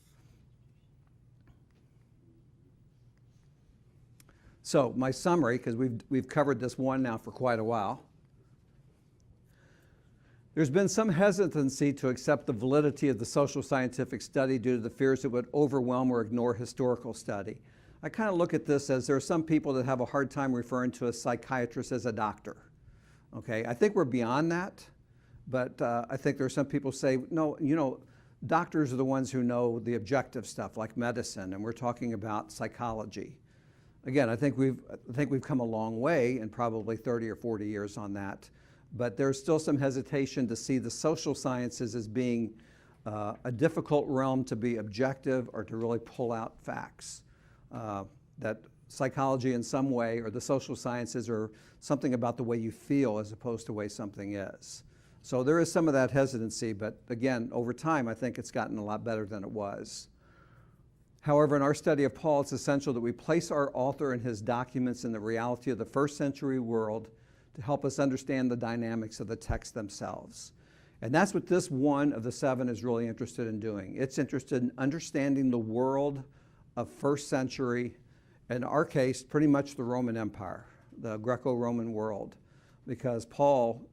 So my summary, because we've covered this one now for quite a while. There's been some hesitancy to accept the validity of the social scientific study due to the fears it would overwhelm or ignore historical study. I kind of look at this as there are some people that have a hard time referring to a psychiatrist as a doctor. Okay, I think we're beyond that, but I think there are some people say, no, you know, doctors are the ones who know the objective stuff like medicine, and we're talking about psychology. Again, I think we've come a long way in probably 30 or 40 years on that, but there's still some hesitation to see the social sciences as being a difficult realm to be objective or to really pull out facts. That psychology in some way or the social sciences are something about the way you feel as opposed to the way something is. So there is some of that hesitancy, but again, over time, I think it's gotten a lot better than it was. However, in our study of Paul, it's essential that we place our author and his documents in the reality of the first century world to help us understand the dynamics of the text themselves. And that's what this one of the 7 is really interested in doing. It's interested in understanding the world of first century, in our case, pretty much the Roman Empire, the Greco-Roman world, because Paul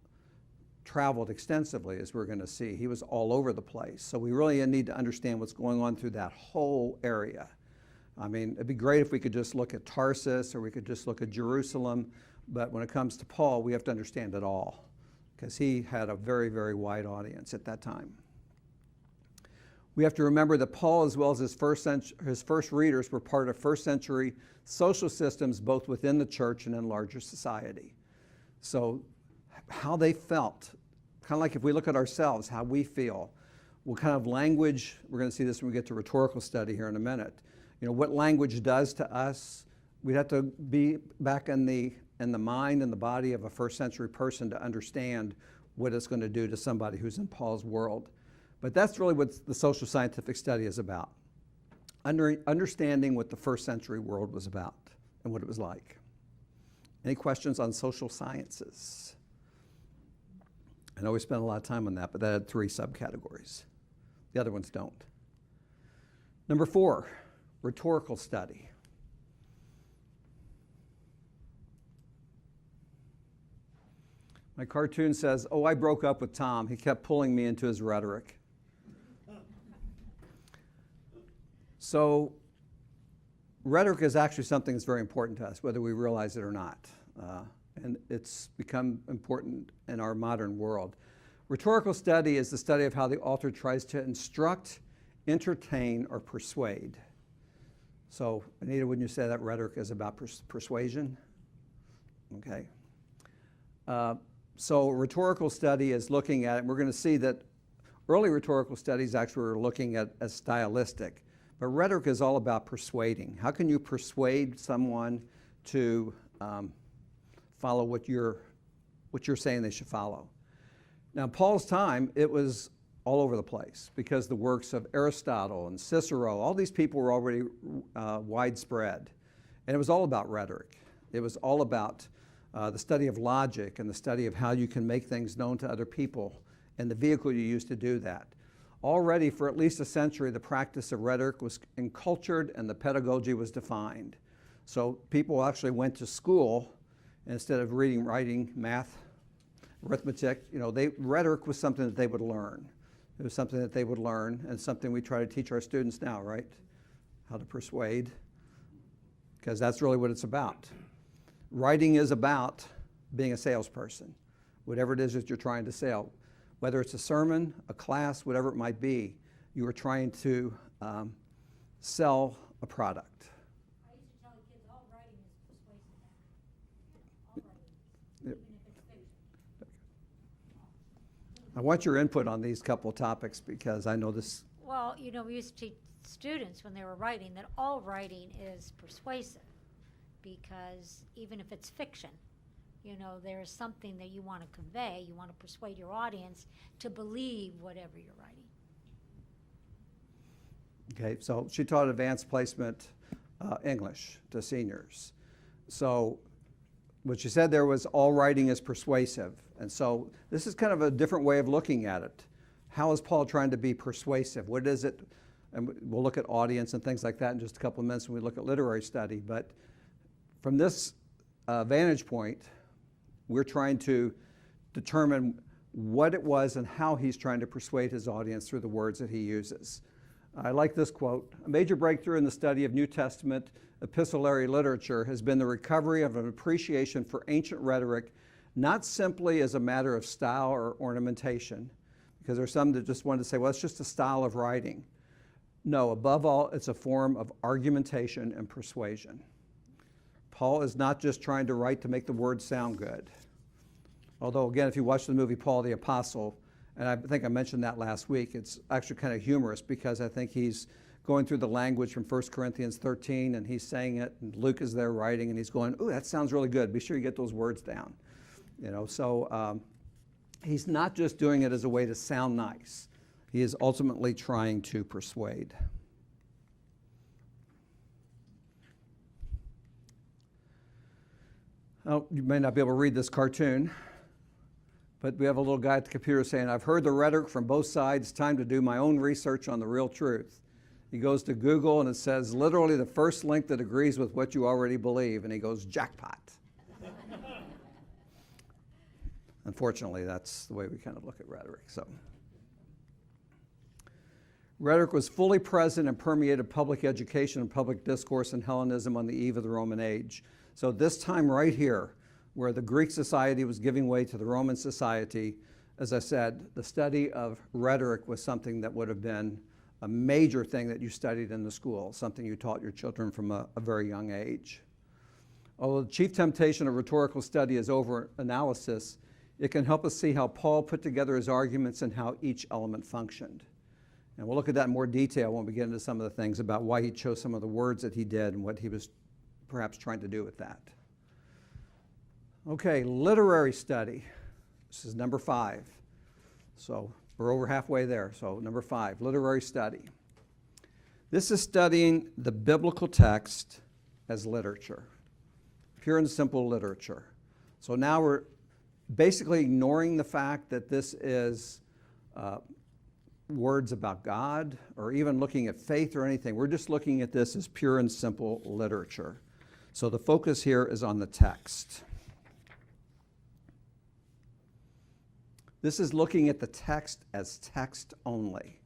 traveled extensively, as we're going to see. He was all over the place. So we really need to understand what's going on through that whole area. I mean, it'd be great if we could just look at Tarsus or we could just look at Jerusalem, but when it comes to Paul, we have to understand it all, because he had a very, very wide audience at that time. We have to remember that Paul, as well as his first readers, were part of first century social systems, both within the church and in larger society. So how they felt, kind of like if we look at ourselves, how we feel, what kind of language, we're going to see this when we get to rhetorical study here in a minute, you know, what language does to us, we'd have to be back in the mind and the body of a first century person to understand what it's going to do to somebody who's in Paul's world. But that's really what the social scientific study is about. Understanding what the first century world was about and what it was like. Any questions on social sciences? I know we spent a lot of time on that, but that had 3 subcategories. The other ones don't. Number 4, rhetorical study. My cartoon says, "Oh, I broke up with Tom. He kept pulling me into his rhetoric." So rhetoric is actually something that's very important to us, whether we realize it or not. And it's become important in our modern world. Rhetorical study is the study of how the author tries to instruct, entertain, or persuade. So, Anita, wouldn't you say that rhetoric is about persuasion? Okay. So rhetorical study is looking at it. We're going to see that early rhetorical studies actually were looking at as stylistic. But rhetoric is all about persuading. How can you persuade someone to follow what you're saying they should follow? Now, in Paul's time, it was all over the place because the works of Aristotle and Cicero, all these people were already widespread. And it was all about rhetoric. It was all about the study of logic and the study of how you can make things known to other people and the vehicle you use to do that. Already for at least a century, the practice of rhetoric was encultured and the pedagogy was defined. So people actually went to school and instead of reading, writing, math, arithmetic, rhetoric was something that they would learn. It was something that they would learn and something we try to teach our students now, right? How to persuade, because that's really what it's about. Writing is about being a salesperson, whatever it is that you're trying to sell. Whether it's a sermon, a class, whatever it might be, you are trying to sell a product. I used to tell the kids, all writing is persuasive. All writing, even if it's fiction. I want your input on these couple of topics because I know this. Well, we used to teach students when they were writing that all writing is persuasive because even if it's fiction, there is something that you want to convey. You want to persuade your audience to believe whatever you're writing. Okay, so she taught advanced placement English to seniors. So what she said there was all writing is persuasive. And so this is kind of a different way of looking at it. How is Paul trying to be persuasive? What is it? And we'll look at audience and things like that in just a couple of minutes when we look at literary study. But from this vantage point, we're trying to determine what it was and how he's trying to persuade his audience through the words that he uses. I like this quote. "A major breakthrough in the study of New Testament epistolary literature has been the recovery of an appreciation for ancient rhetoric, not simply as a matter of style or ornamentation," because there's some that just wanted to say, well, it's just a style of writing. No, above all, it's a form of argumentation and persuasion. Paul is not just trying to write to make the words sound good. Although, again, if you watch the movie Paul the Apostle, and I think I mentioned that last week, it's actually kind of humorous because I think he's going through the language from 1 Corinthians 13 and he's saying it, and Luke is there writing and he's going, ooh, that sounds really good. Be sure you get those words down. So he's not just doing it as a way to sound nice. He is ultimately trying to persuade. Oh, you may not be able to read this cartoon, but we have a little guy at the computer saying, "I've heard the rhetoric from both sides. Time to do my own research on the real truth." He goes to Google and it says literally the first link that agrees with what you already believe, and he goes, jackpot. Unfortunately, that's the way we kind of look at rhetoric. So, rhetoric was fully present and permeated public education and public discourse in Hellenism on the eve of the Roman age. So this time right here, where the Greek society was giving way to the Roman society, as I said, the study of rhetoric was something that would have been a major thing that you studied in the school, something you taught your children from a very young age. Although the chief temptation of rhetorical study is over-analysis, it can help us see how Paul put together his arguments and how each element functioned. And we'll look at that in more detail when we get into some of the things about why he chose some of the words that he did and what he was perhaps trying to do with that. Okay, literary study. This is number 5. So we're over halfway there. So number 5, literary study. This is studying the biblical text as literature, pure and simple literature. So now we're basically ignoring the fact that this is words about God or even looking at faith or anything. We're just looking at this as pure and simple literature. So the focus here is on the text. This is looking at the text as text only.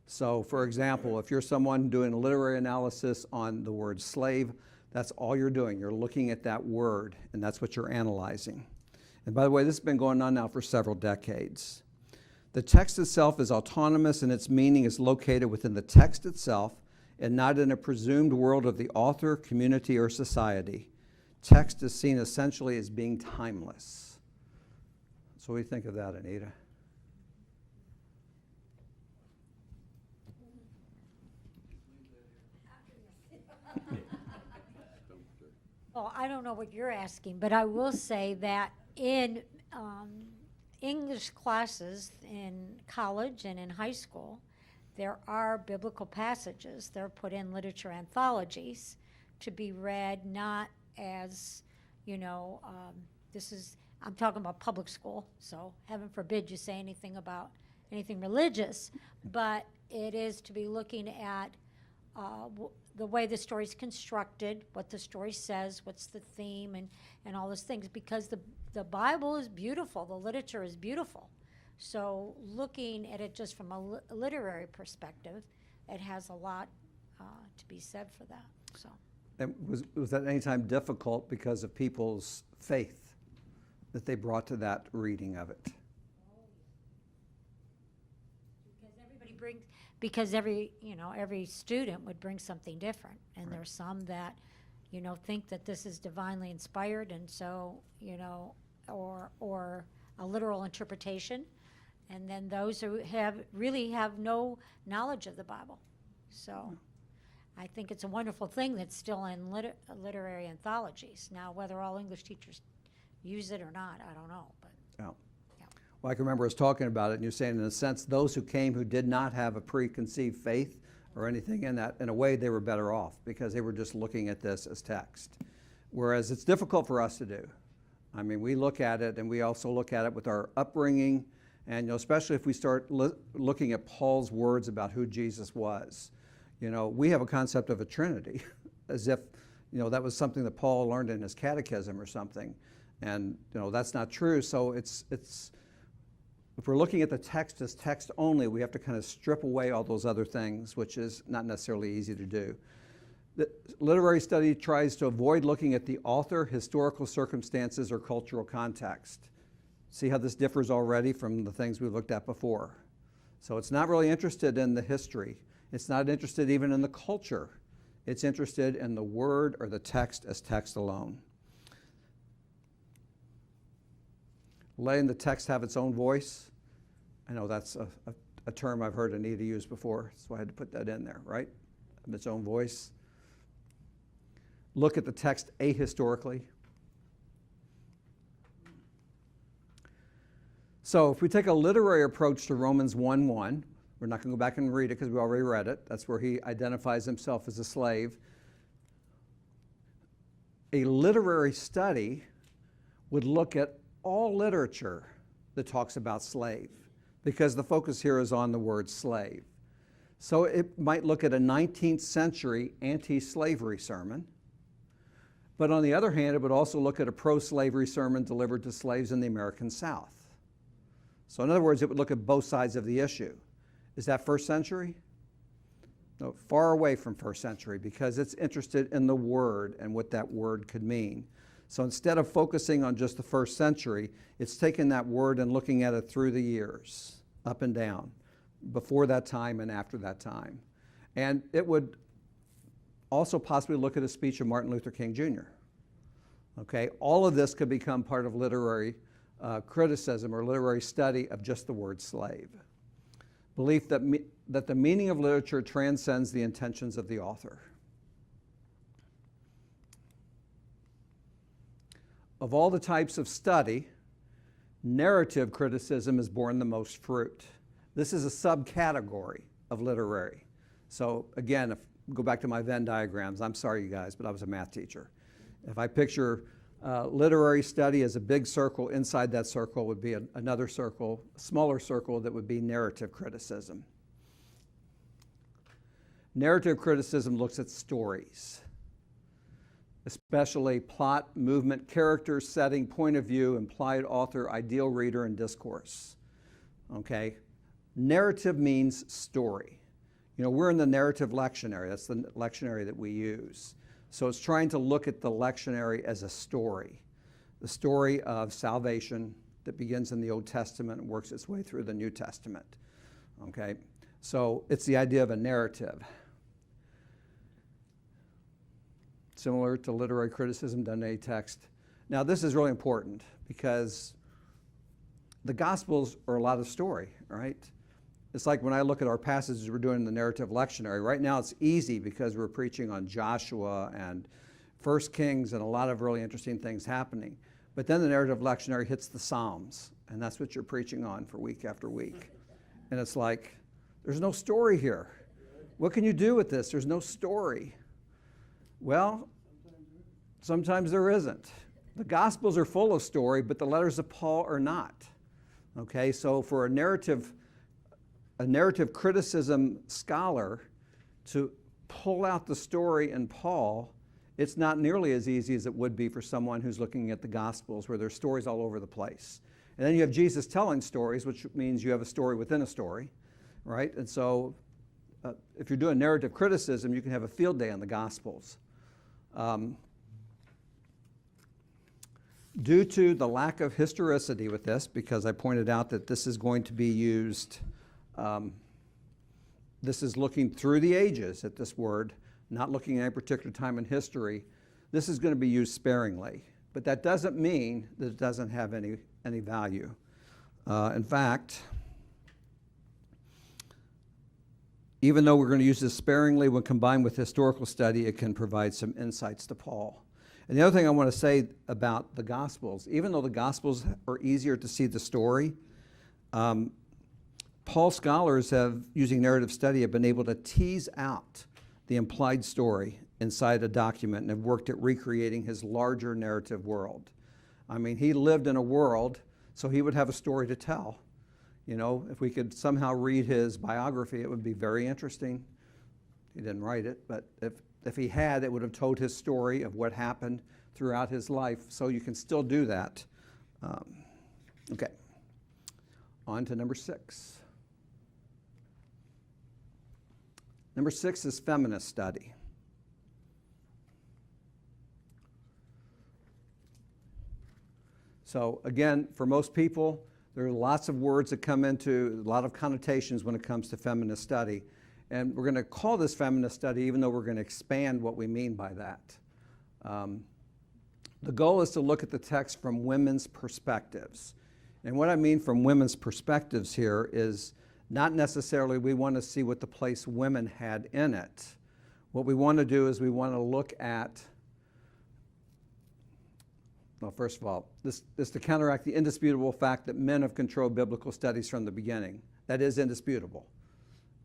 So for example, if you're someone doing a literary analysis on the word slave, that's all you're doing. You're looking at that word, and that's what you're analyzing. And by the way, this has been going on now for several decades. The text itself is autonomous, and its meaning is located within the text itself and not in a presumed world of the author, community, or society. Text is seen essentially as being timeless. So what do you think of that, Anita? Well, I don't know what you're asking, but I will say that in English classes in college and in high school, there are biblical passages that are put in literature anthologies to be read not as, I'm talking about public school, so heaven forbid you say anything about anything religious, but it is to be looking at the way the story's constructed, what the story says, what's the theme, and all those things, because the Bible is beautiful, the literature is beautiful. So looking at it just from a literary perspective, it has a lot to be said for that. So. And was that any time difficult because of people's faith that they brought to that reading of it? Because every student would bring something different, and Right. there's some that, think that this is divinely inspired, and so, or a literal interpretation, and then those who really have no knowledge of the Bible. So, I think it's a wonderful thing that's still in literary anthologies. Now, whether all English teachers use it or not, I don't know, but. Yeah. Well, I can remember us talking about it, and you're saying, in a sense, those who came who did not have a preconceived faith or anything in that, in a way, they were better off because they were just looking at this as text. Whereas it's difficult for us to do. I mean, we look at it, and we also look at it with our upbringing, and especially if we start looking at Paul's words about who Jesus was. We have a concept of a Trinity, as if, that was something that Paul learned in his catechism or something. And, that's not true. So if we're looking at the text as text only, we have to kind of strip away all those other things, which is not necessarily easy to do. The literary study tries to avoid looking at the author, historical circumstances, or cultural context. See how this differs already from the things we've looked at before. So it's not really interested in the history. It's not interested even in the culture. It's interested in the word or the text as text alone. Letting the text have its own voice. I know that's a term I've heard Anita use before, so I had to put that in there, right? Its own voice. Look at the text ahistorically. So if we take a literary approach to Romans 1:1, we're not going to go back and read it because we already read it. That's where he identifies himself as a slave. A literary study would look at all literature that talks about slave, because the focus here is on the word slave. So it might look at a 19th century anti-slavery sermon, but on the other hand, it would also look at a pro-slavery sermon delivered to slaves in the American South. So in other words, it would look at both sides of the issue. Is that first century? No, far away from first century, because it's interested in the word and what that word could mean. So instead of focusing on just the first century, it's taking that word and looking at it through the years, up and down, before that time and after that time. And it would also possibly look at a speech of Martin Luther King Jr. Okay, all of this could become part of literary criticism or literary study of just the word slave. Belief that the meaning of literature transcends the intentions of the author. of all the types of study, narrative criticism has borne the most fruit. This is a subcategory of literary. So again, if go back to my Venn diagrams, I'm sorry you guys, but I was a math teacher. If I picture literary study as a big circle, inside that circle would be another circle, a smaller circle that would be narrative criticism. Narrative criticism looks at stories, especially plot, movement, character, setting, point of view, implied author, ideal reader, and discourse. Okay? Narrative means story. You know, we're in the narrative lectionary. That's the lectionary that we use. So it's trying to look at the lectionary as a story. The story of salvation that begins in the Old Testament and works its way through the New Testament. Okay? So it's the idea of a narrative. Similar to literary criticism done in a text. Now this is really important because the Gospels are a lot of story, right? It's like when I look at our passages we're doing in the narrative lectionary. Right now it's easy because we're preaching on Joshua and 1 Kings and a lot of really interesting things happening. But then the narrative lectionary hits the Psalms, and that's what you're preaching on for week after week. And it's like, there's no story here. What can you do with this? There's no story. Well, sometimes there isn't. The Gospels are full of story, but the letters of Paul are not. Okay, so for a narrative criticism scholar to pull out the story in Paul, it's not nearly as easy as it would be for someone who's looking at the Gospels where there's stories all over the place. And then you have Jesus telling stories, which means you have a story within a story, right? And so if you're doing narrative criticism, you can have a field day on the Gospels. Due to the lack of historicity with this, because I pointed out that this is going to be used, this is looking through the ages at this word, not looking at a particular time in history. This is going to be used sparingly, but that doesn't mean that it doesn't have any value. In fact, even though we're going to use this sparingly, when combined with historical study, it can provide some insights to Paul. And the other thing I want to say about the Gospels, even though the Gospels are easier to see the story, Paul scholars have, using narrative study, have been able to tease out the implied story inside a document and have worked at recreating his larger narrative world. I mean, he lived in a world, so he would have a story to tell. You know, if we could somehow read his biography, it would be very interesting. He didn't write it, but if he had, it would have told his story of what happened throughout his life, so you can still do that. Okay, on to number 6. Number 6 is feminist study. So again, for most people, there are lots of words that come into, a lot of connotations when it comes to feminist study. And we're going to call this feminist study, even though we're going to expand what we mean by that. The goal is to look at the text from women's perspectives. And what I mean from women's perspectives here is not necessarily we want to see what the place women had in it. What we want to do is we want to look at, well, first of all, this is to counteract the indisputable fact that men have controlled biblical studies from the beginning. That is indisputable.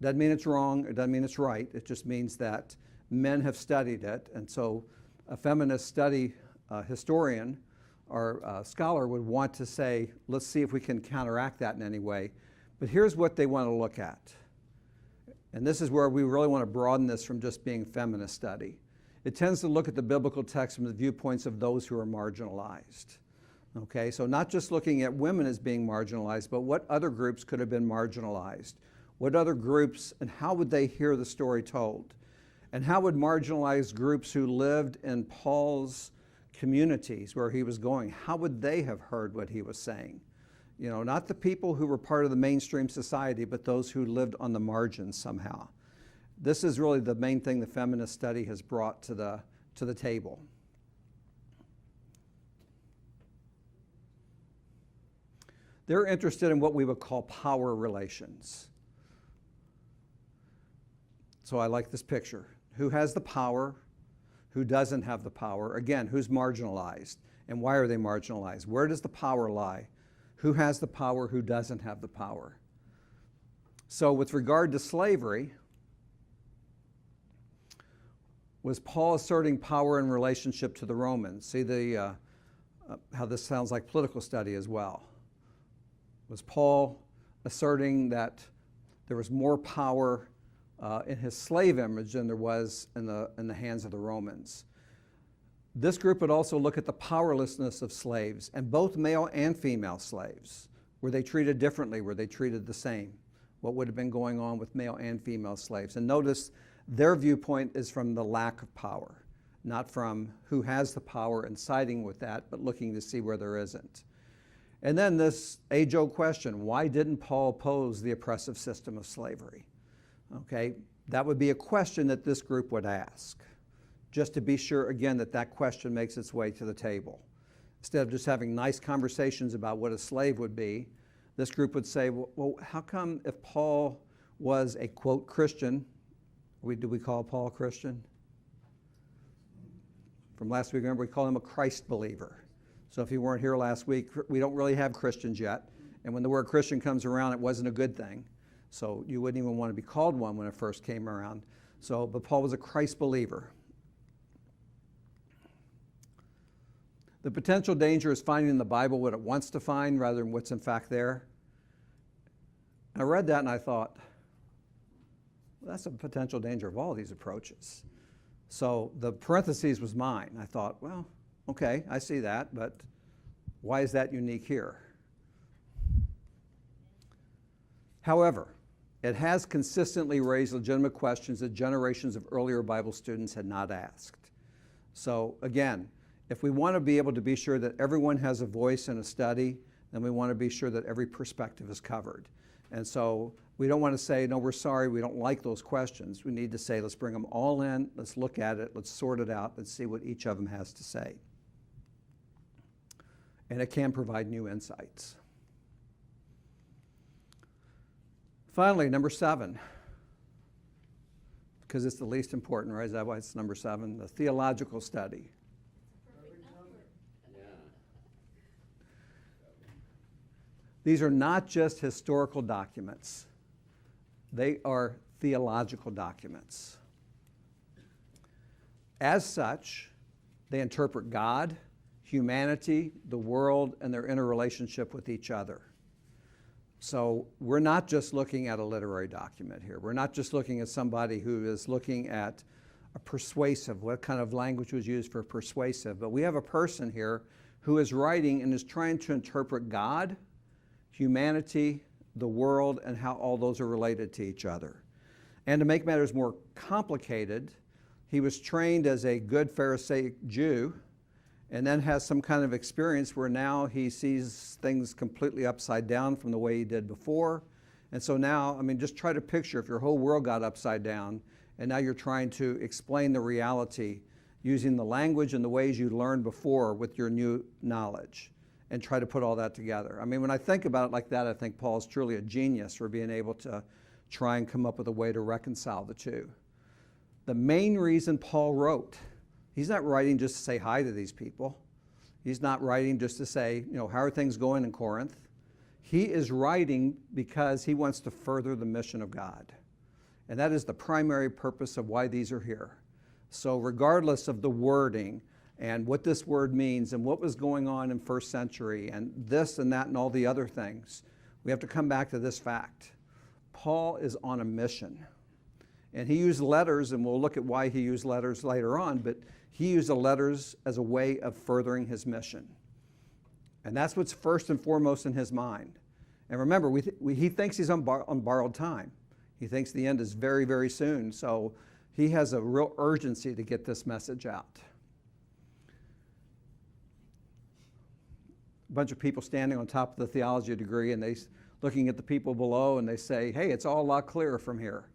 Doesn't mean it's wrong, it doesn't mean it's right, it just means that men have studied it, and so a feminist study historian or scholar would want to say, let's see if we can counteract that in any way. But here's what they want to look at. And this is where we really want to broaden this from just being feminist study. It tends to look at the biblical text from the viewpoints of those who are marginalized. Okay, so not just looking at women as being marginalized, but what other groups could have been marginalized? What other groups, and how would they hear the story told? And how would marginalized groups who lived in Paul's communities where he was going, how would they have heard what he was saying? You know, not the people who were part of the mainstream society, but those who lived on the margins somehow. This is really the main thing the feminist study has brought to the table. They're interested in what we would call power relations. So I like this picture. Who has the power? Who doesn't have the power? Again, who's marginalized? And why are they marginalized? Where does the power lie? Who has the power? Who doesn't have the power? So with regard to slavery, was Paul asserting power in relationship to the Romans? See how this sounds like political study as well. Was Paul asserting that there was more power in his slave image than there was in the hands of the Romans? This group would also look at the powerlessness of slaves, and both male and female slaves. Were they treated differently? Were they treated the same? What would have been going on with male and female slaves? And notice their viewpoint is from the lack of power, not from who has the power and siding with that, but looking to see where there isn't. And then this age-old question, why didn't Paul oppose the oppressive system of slavery? Okay, that would be a question that this group would ask, just to be sure, again, that that question makes its way to the table. Instead of just having nice conversations about what a slave would be, this group would say, well, how come if Paul was a, quote, Christian, do we call Paul a Christian? From last week, remember, we call him a Christ believer. So if you weren't here last week, we don't really have Christians yet. And when the word Christian comes around, it wasn't a good thing. So you wouldn't even want to be called one when it first came around. But Paul was a Christ believer. The potential danger is finding in the Bible what it wants to find rather than what's in fact there. And I read that and I thought, well, that's a potential danger of all these approaches. So the parentheses was mine. I thought, well, okay, I see that, but why is that unique here? However, it has consistently raised legitimate questions that generations of earlier Bible students had not asked. So again, if we want to be able to be sure that everyone has a voice in a study, then we want to be sure that every perspective is covered. And so we don't want to say, no, we're sorry, we don't like those questions. We need to say, let's bring them all in, let's look at it, let's sort it out, let's see what each of them has to say. And it can provide new insights. Finally, number 7, because it's the least important, right? Is that why it's number 7? The theological study. These are not just historical documents. They are theological documents. As such, they interpret God, humanity, the world, and their interrelationship with each other. So we're not just looking at a literary document here. We're not just looking at somebody who is looking at a persuasive, what kind of language was used for persuasive, but we have a person here who is writing and is trying to interpret God, humanity, the world, and how all those are related to each other. And to make matters more complicated, he was trained as a good Pharisaic Jew and then has some kind of experience where now he sees things completely upside down from the way he did before. And so now, I mean, just try to picture if your whole world got upside down and now you're trying to explain the reality using the language and the ways you learned before with your new knowledge, and try to put all that together. I mean, when I think about it like that, I think Paul is truly a genius for being able to try and come up with a way to reconcile the two. The main reason Paul wrote, he's not writing just to say hi to these people. He's not writing just to say, you know, how are things going in Corinth? He is writing because he wants to further the mission of God. And that is the primary purpose of why these are here. So regardless of the wording, and what this word means and what was going on in first century and this and that and all the other things, we have to come back to this fact. Paul is on a mission. And he used letters, and we'll look at why he used letters later on, but he used the letters as a way of furthering his mission. And that's what's first and foremost in his mind. And remember, he thinks he's on borrowed time. He thinks the end is very, very soon. So he has a real urgency to get this message out. A bunch of people standing on top of the theology degree and they looking at the people below and they say, hey, it's all a lot clearer from here.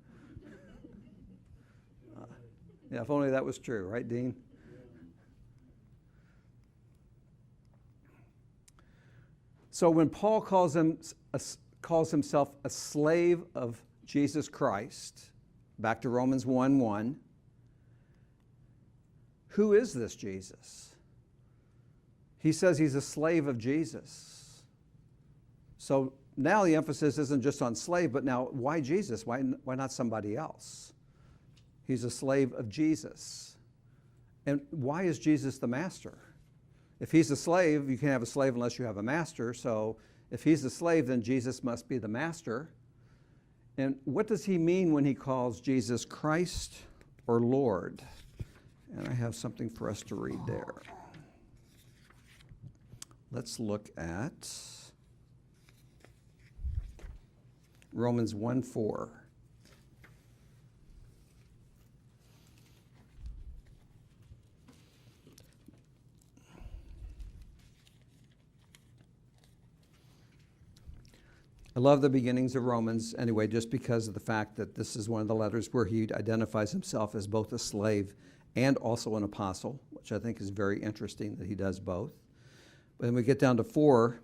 Yeah, if only that was true, right, Dean? So when Paul calls himself a slave of Jesus Christ, back to Romans 1:1, who is this Jesus? He says he's a slave of Jesus. So now the emphasis isn't just on slave, but now why Jesus? Why not somebody else? He's a slave of Jesus. And why is Jesus the master? If he's a slave, you can't have a slave unless you have a master. So if he's a slave, then Jesus must be the master. And what does he mean when he calls Jesus Christ or Lord? And I have something for us to read there. Let's look at Romans 1:4. I love the beginnings of Romans anyway, just because of the fact that this is one of the letters where he identifies himself as both a slave and also an apostle, which I think is very interesting that he does both. But when we get down to 4,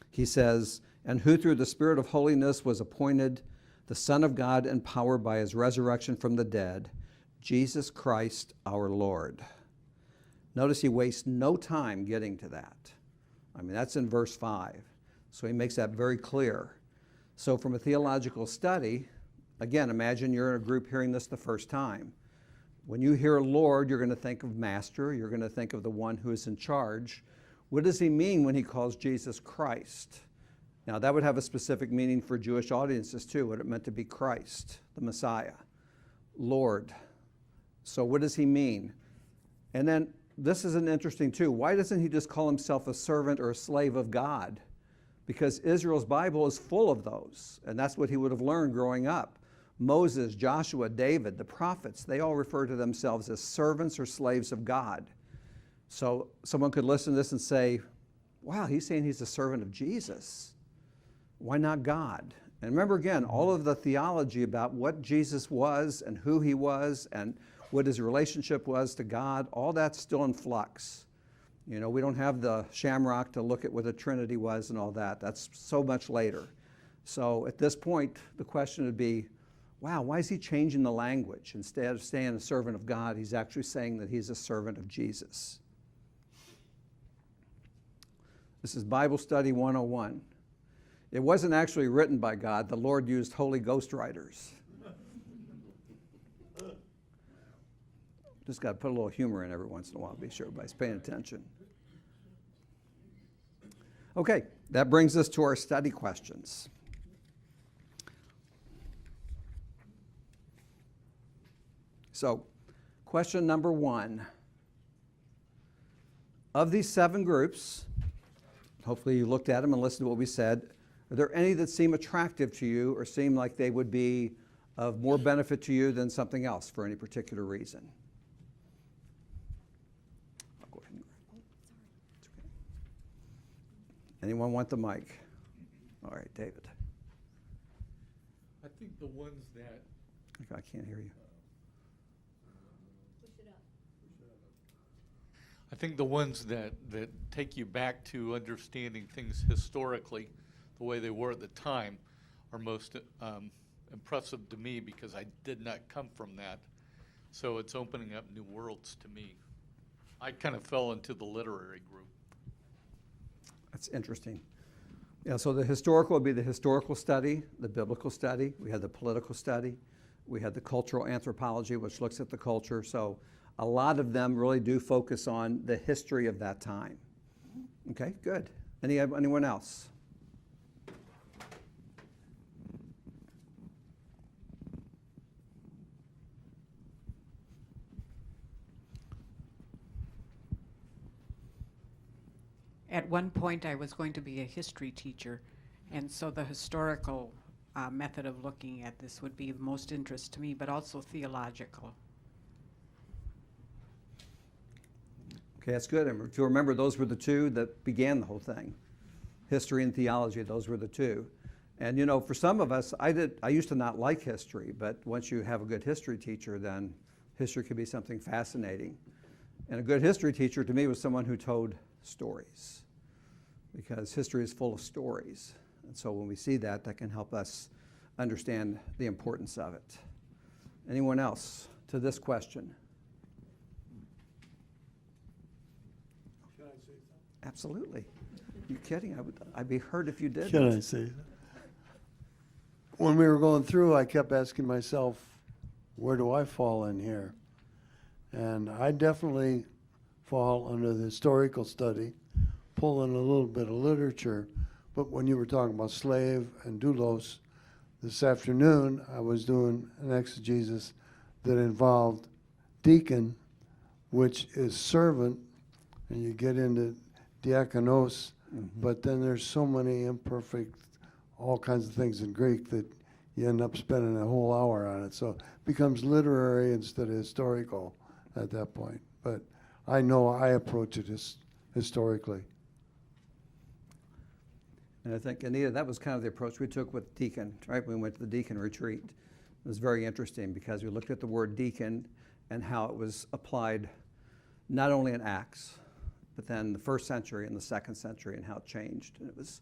he says, and who through the Spirit of holiness was appointed the Son of God in power by his resurrection from the dead, Jesus Christ our Lord. Notice he wastes no time getting to that. I mean, that's in verse 5. So he makes that very clear. So from a theological study, again, imagine you're in a group hearing this the first time. When you hear Lord, you're going to think of master. You're going to think of the one who is in charge. What does he mean when he calls Jesus Christ? Now, that would have a specific meaning for Jewish audiences too, what it meant to be Christ, the Messiah, Lord. So what does he mean? And then this is an interesting too. Why doesn't he just call himself a servant or a slave of God? Because Israel's Bible is full of those, and that's what he would have learned growing up. Moses, Joshua, David, the prophets, they all refer to themselves as servants or slaves of God. So someone could listen to this and say, wow, he's saying he's a servant of Jesus. Why not God? And remember again, all of the theology about what Jesus was and who he was and what his relationship was to God, all that's still in flux. You know, we don't have the shamrock to look at what the Trinity was and all that. That's so much later. So at this point, the question would be, wow, why is he changing the language? Instead of saying a servant of God, he's actually saying that he's a servant of Jesus. This is Bible Study 101. It wasn't actually written by God. The Lord used Holy Ghost writers. Just got to put a little humor in every once in a while, be sure everybody's paying attention. Okay, that brings us to our study questions. So, question number 1. Of these 7 groups, hopefully you looked at them and listened to what we said, are there any that seem attractive to you or seem like they would be of more benefit to you than something else for any particular reason? I'll go ahead and grab one. It's okay. Anyone want the mic? All right, David. I think the ones that I can't hear you. I think the ones that take you back to understanding things historically, the way they were at the time, are most impressive to me because I did not come from that. So it's opening up new worlds to me. I kind of fell into the literary group. That's interesting. Yeah, so the historical would be the historical study, the biblical study. We had the political study. We had the cultural anthropology, which looks at the culture. So a lot of them really do focus on the history of that time. Okay, good. Anyone else? At one point, I was going to be a history teacher, and so the historical method of looking at this would be of most interest to me, but also theological. Okay, that's good. And if you remember, those were the 2 that began the whole thing. History and theology, those were the 2. And you know, for some of us, I used to not like history, but once you have a good history teacher, then history could be something fascinating. And a good history teacher to me was someone who told stories, because history is full of stories. And so when we see that, that can help us understand the importance of it. Anyone else to this question? Should I say something? Absolutely. You kidding? I'd be hurt if you didn't. Can I say that? When we were going through, I kept asking myself, where do I fall in here? And I definitely fall under the historical study, pull in a little bit of literature. But when you were talking about slave and doulos, this afternoon I was doing an exegesis that involved deacon, which is servant, and you get into diakonos, but then there's so many imperfect, all kinds of things in Greek that you end up spending a whole hour on it. So it becomes literary instead of historical at that point. But I know I approach it historically. And I think, Anita, that was kind of the approach we took with deacon, right? We went to the deacon retreat. It was very interesting because we looked at the word deacon and how it was applied not only in Acts, but then the first century and the second century and how it changed. And it was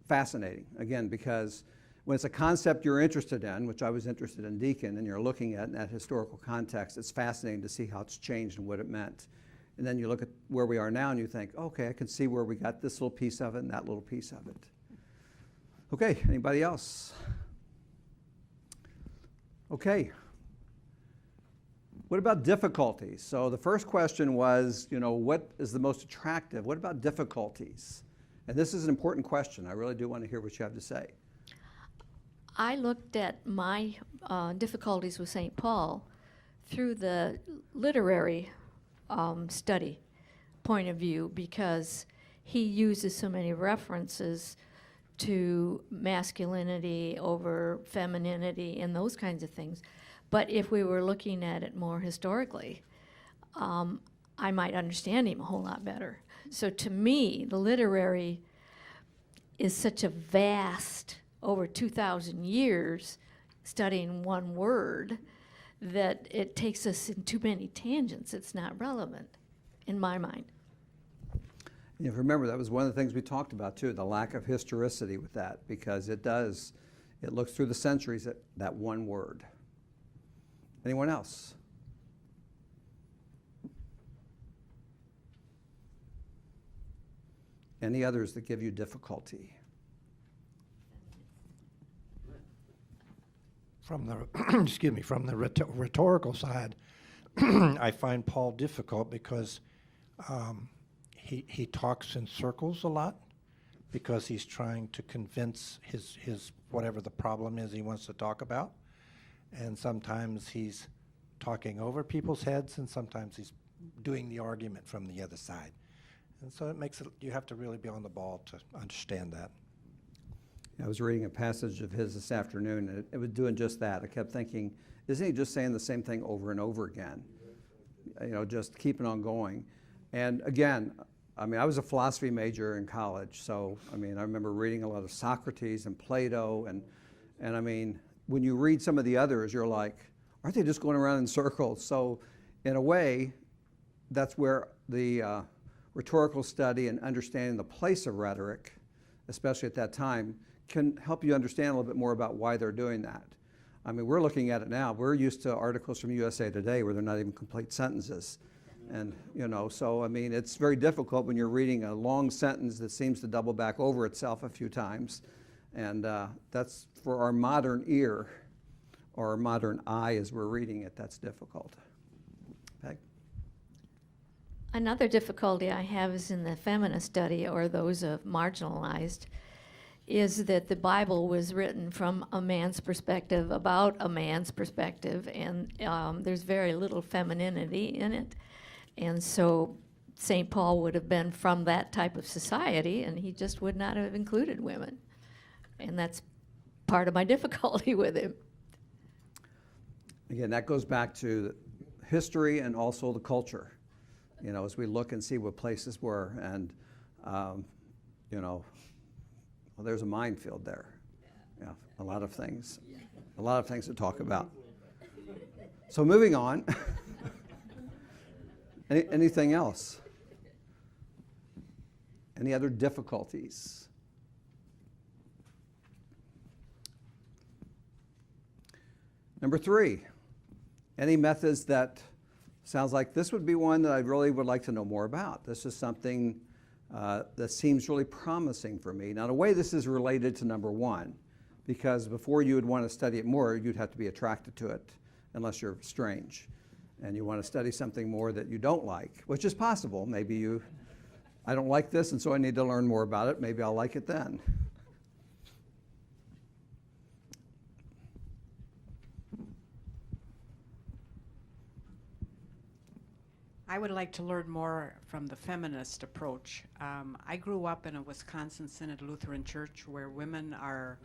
fascinating, again, because when it's a concept you're interested in, which I was interested in deacon, and you're looking at in that historical context, it's fascinating to see how it's changed and what it meant. And then you look at where we are now and you think, okay, I can see where we got this little piece of it and that little piece of it. Okay, anybody else? Okay. What about difficulties? So the first question was, what is the most attractive? What about difficulties? And this is an important question. I really do want to hear what you have to say. I looked at my difficulties with St. Paul through the literary study point of view, because he uses so many references to masculinity over femininity and those kinds of things. But if we were looking at it more historically, I might understand him a whole lot better. So to me, the literary is such a vast, over 2,000 years, studying one word, that it takes us in too many tangents. It's not relevant, in my mind. Remember, that was one of the things we talked about too, the lack of historicity with that, because it looks through the centuries at that one word. Anyone else? Any others that give you difficulty? From the from the rhetorical side, I find Paul difficult because he talks in circles a lot, because he's trying to convince his whatever the problem is he wants to talk about, and sometimes he's talking over people's heads, and sometimes he's doing the argument from the other side, and so it makes it, you have to really be on the ball to understand that. I was reading a passage of his this afternoon, and it was doing just that. I kept thinking, isn't he just saying the same thing over and over again? Just keeping on going. And again, I was a philosophy major in college, so I remember reading a lot of Socrates and Plato, and when you read some of the others, you're like, aren't they just going around in circles? So in a way, that's where the rhetorical study and understanding the place of rhetoric, especially at that time, can help you understand a little bit more about why they're doing that. We're looking at it now. We're used to articles from USA Today where they're not even complete sentences. And, so, it's very difficult when you're reading a long sentence that seems to double back over itself a few times. And that's, for our modern ear, or our modern eye as we're reading it, that's difficult. Peg? Another difficulty I have is in the feminist study, or those of marginalized, is that the Bible was written from a man's perspective, about a man's perspective, and there's very little femininity in it. And so St. Paul would have been from that type of society, and he just would not have included women. And that's part of my difficulty with him. Again, that goes back to history and also the culture. As we look and see what places were, and well, there's a minefield there. Yeah, a lot of things to talk about. So moving on. Anything else? Any other difficulties? Number 3, any methods that sounds like this would be one that I really would like to know more about. This is something that seems really promising for me. Now, in a way, this is related to number one, because before you would want to study it more, you'd have to be attracted to it, unless you're strange. And you want to study something more that you don't like, which is possible. Maybe I don't like this, and so I need to learn more about it. Maybe I'll like it then. I would like to learn more from the feminist approach. I grew up in a Wisconsin Synod Lutheran church where women are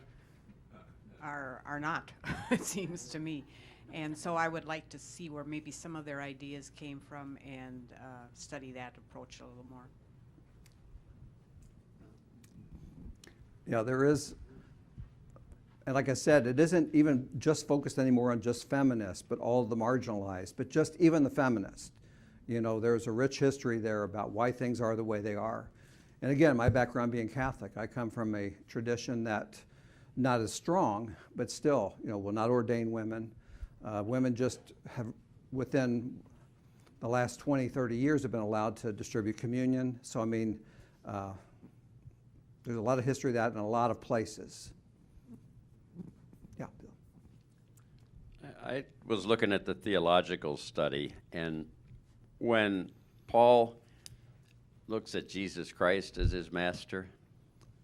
not, it seems to me. And so I would like to see where maybe some of their ideas came from and study that approach a little more. Yeah, there is, and like I said, it isn't even just focused anymore on just feminists, but all the marginalized, but just even the feminists. You know, there's a rich history there about why things are the way they are. And again, my background being Catholic, I come from a tradition that not as strong, but still, you know, will not ordain women. Women just have, within the last 20, 30 years, have been allowed to distribute communion. So, I mean, there's a lot of history of that in a lot of places. Yeah, Bill. I was looking at the theological study, and when Paul looks at Jesus Christ as his master,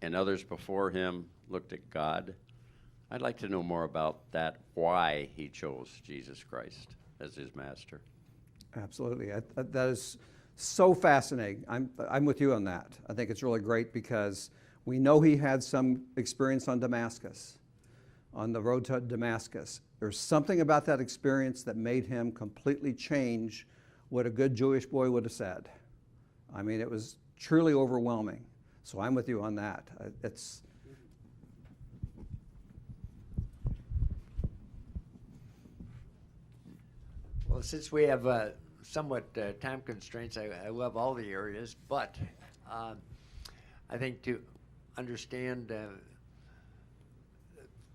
and others before him looked at God, I'd like to know more about that, why he chose Jesus Christ as his master. Absolutely. That is so fascinating. I'm with you on that. I think it's really great because we know he had some experience on Damascus, on the road to Damascus. There's something about that experience that made him completely change what a good Jewish boy would have said. I mean, it was truly overwhelming. So I'm with you on that. It's Well, since we have somewhat time constraints, I love all the areas, but I think to understand,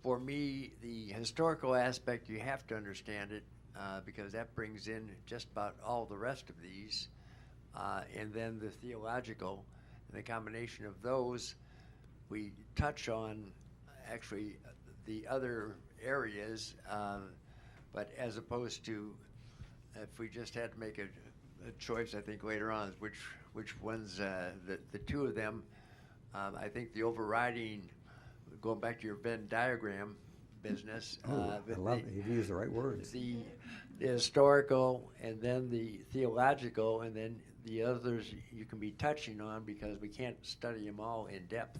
for me, the historical aspect, you have to understand it because that brings in just about all the rest of these. And then the theological, and the combination of those, we touch on actually the other areas, but as opposed to if we just had to make a choice, I think later on is which ones, the two of them, I think the overriding, going back to your Venn diagram business. I love it. You used the right words. The historical, and then the theological, and then the others you can be touching on because we can't study them all in depth.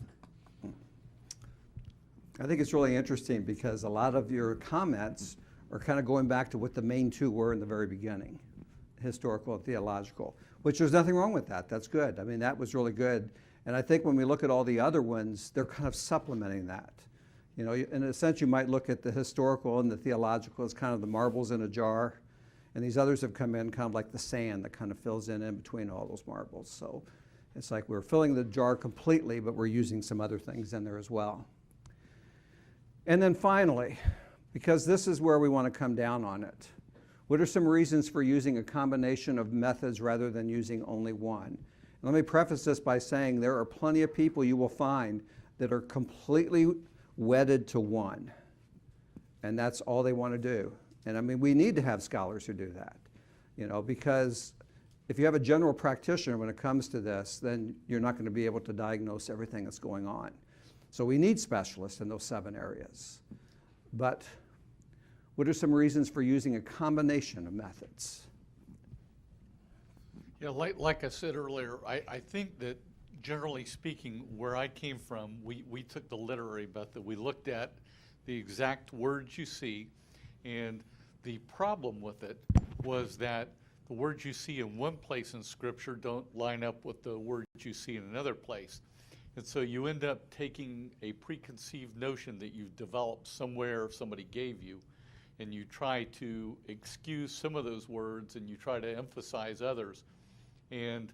I think it's really interesting because a lot of your comments are kind of going back to what the main two were in the very beginning, historical and theological, which there's nothing wrong with that. That's good. I mean, that was really good. And I think when we look at all the other ones, they're kind of supplementing that. You know, in a sense, you might look at the historical and the theological as kind of the marbles in a jar, and these others have come in kind of like the sand that kind of fills in between all those marbles. So it's like we're filling the jar completely, but we're using some other things in there as well. And then finally, because this is where we want to come down on it, what are some reasons for using a combination of methods rather than using only one? And let me preface this by saying there are plenty of people you will find that are completely wedded to one, and that's all they want to do. And I mean, we need to have scholars who do that, you know, because if you have a general practitioner when it comes to this, then you're not going to be able to diagnose everything that's going on. So we need specialists in those 7 areas. But what are some reasons for using a combination of methods? Yeah, like I said earlier, I think that generally speaking, where I came from, we took the literary method. We looked at the exact words you see, and the problem with it was that the words you see in one place in Scripture don't line up with the words you see in another place. And so you end up taking a preconceived notion that you've developed somewhere somebody gave you, and you try to excuse some of those words and you try to emphasize others. And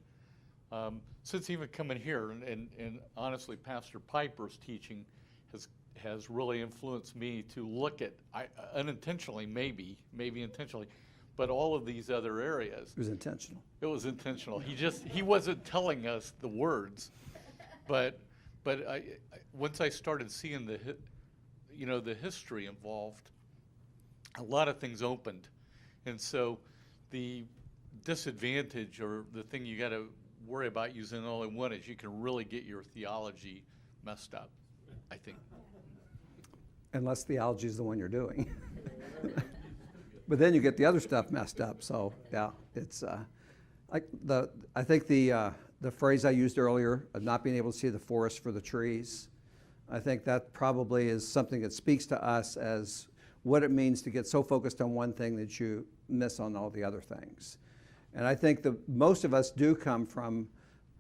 since even coming here, and honestly, Pastor Piper's teaching has really influenced me to look at, unintentionally, maybe intentionally, but all of these other areas. It was intentional. It was intentional. He wasn't telling us the words, but once I started seeing the history involved, a lot of things opened. And so the disadvantage, or the thing you got to worry about using only one, is you can really get your theology messed up, I think. Unless theology is the one you're doing. But then you get the other stuff messed up. So yeah, it's I think the phrase I used earlier of not being able to see the forest for the trees, I think that probably is something that speaks to us as what it means to get so focused on one thing that you miss on all the other things. And I think most of us do come from,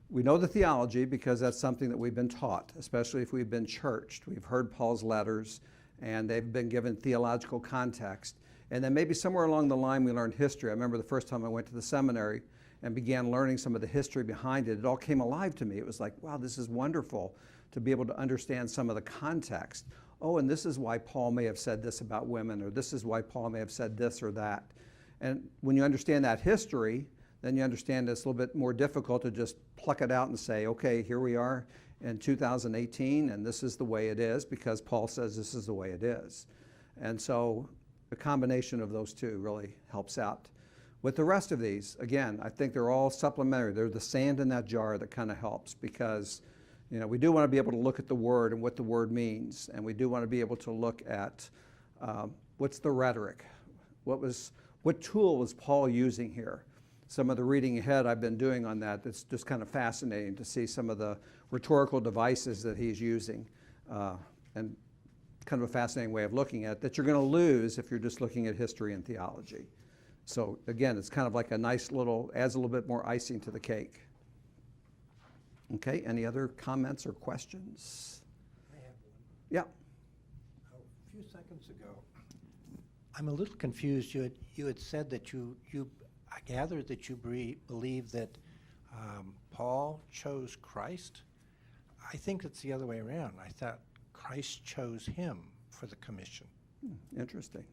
we know the theology because that's something that we've been taught, especially if we've been churched. We've heard Paul's letters and they've been given theological context. And then maybe somewhere along the line we learned history. I remember the first time I went to the seminary and began learning some of the history behind it. It all came alive to me. It was like, wow, this is wonderful to be able to understand some of the context. Oh, and this is why Paul may have said this about women, or this is why Paul may have said this or that. And when you understand that history, then you understand it's a little bit more difficult to just pluck it out and say, okay, here we are in 2018, and this is the way it is because Paul says this is the way it is. And so the combination of those two really helps out. With the rest of these, again, I think they're all supplementary. They're the sand in that jar that kind of helps because, you know, we do want to be able to look at the word and what the word means, and we do want to be able to look at what's the rhetoric, what tool was Paul using here. Some of the reading ahead I've been doing on that, it's just kind of fascinating to see some of the rhetorical devices that he's using, and kind of a fascinating way of looking at it that you're going to lose if you're just looking at history and theology. So again, it's kind of like a nice little, adds a little bit more icing to the cake. Okay, any other comments or questions? I have one. Yeah. A few seconds ago, I'm a little confused. You had said that I gathered that you believe that Paul chose Christ. I think it's the other way around. I thought Christ chose him for the commission. Interesting.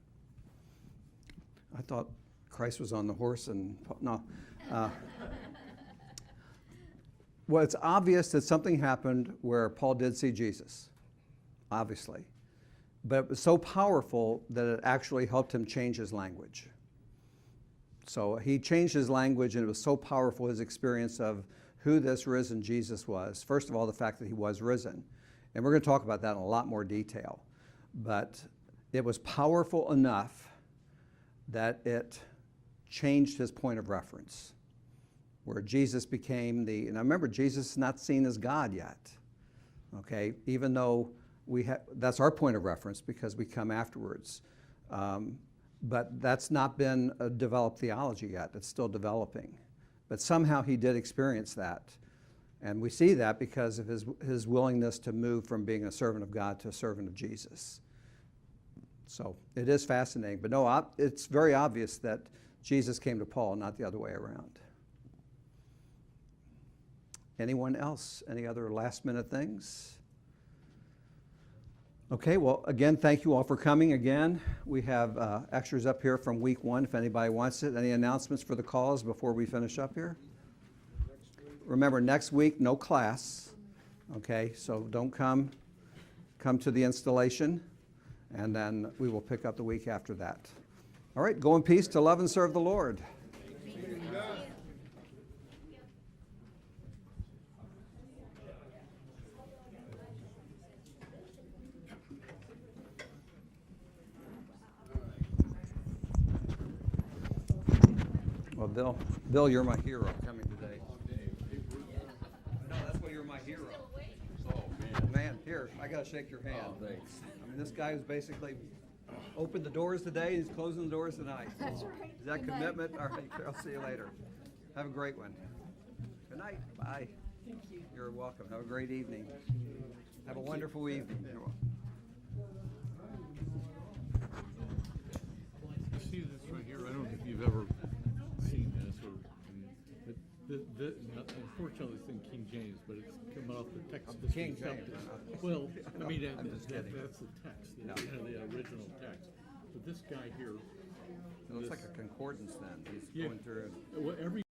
I thought Christ was on the horse and, no. Well, it's obvious that something happened where Paul did see Jesus, obviously. But it was so powerful that it actually helped him change his language. So he changed his language, and it was so powerful, his experience of who this risen Jesus was. First of all, the fact that he was risen. And we're going to talk about that in a lot more detail. But it was powerful enough that it changed his point of reference, where Jesus became and I remember Jesus is not seen as God yet, okay? Even though that's our point of reference because we come afterwards. But that's not been a developed theology yet. It's still developing. But somehow he did experience that. And we see that because of his willingness to move from being a servant of God to a servant of Jesus. So it is fascinating. But no, it's very obvious that Jesus came to Paul, not the other way around. Anyone else? Any other last-minute things? Okay, well, again, thank you all for coming again. We have extras up here from week 1 if anybody wants it. Any announcements for the calls before we finish up here? Remember, next week, no class. Okay, so don't come to the installation, and then we will pick up the week after that. All right, go in peace to love and serve the Lord. Well, Bill, you're my hero coming today. No, that's why you're my hero. Oh, man, here, I got to shake your hand. Oh, thanks. I mean, this guy who's basically opened the doors today, he's closing the doors tonight. That's right. Is that commitment? All right, I'll see you later. Have a great one. Good night. Bye. Thank you. You're welcome. Have a great evening. Have a wonderful evening. You see this right here? I don't know if you've ever seen this, but unfortunately it's in King James, but it's coming off the text. King James. Well, I mean, I'm just kidding. that's the text, No. the original text. But this guy here, looks like a concordance then. He's Yeah. going through. Well, every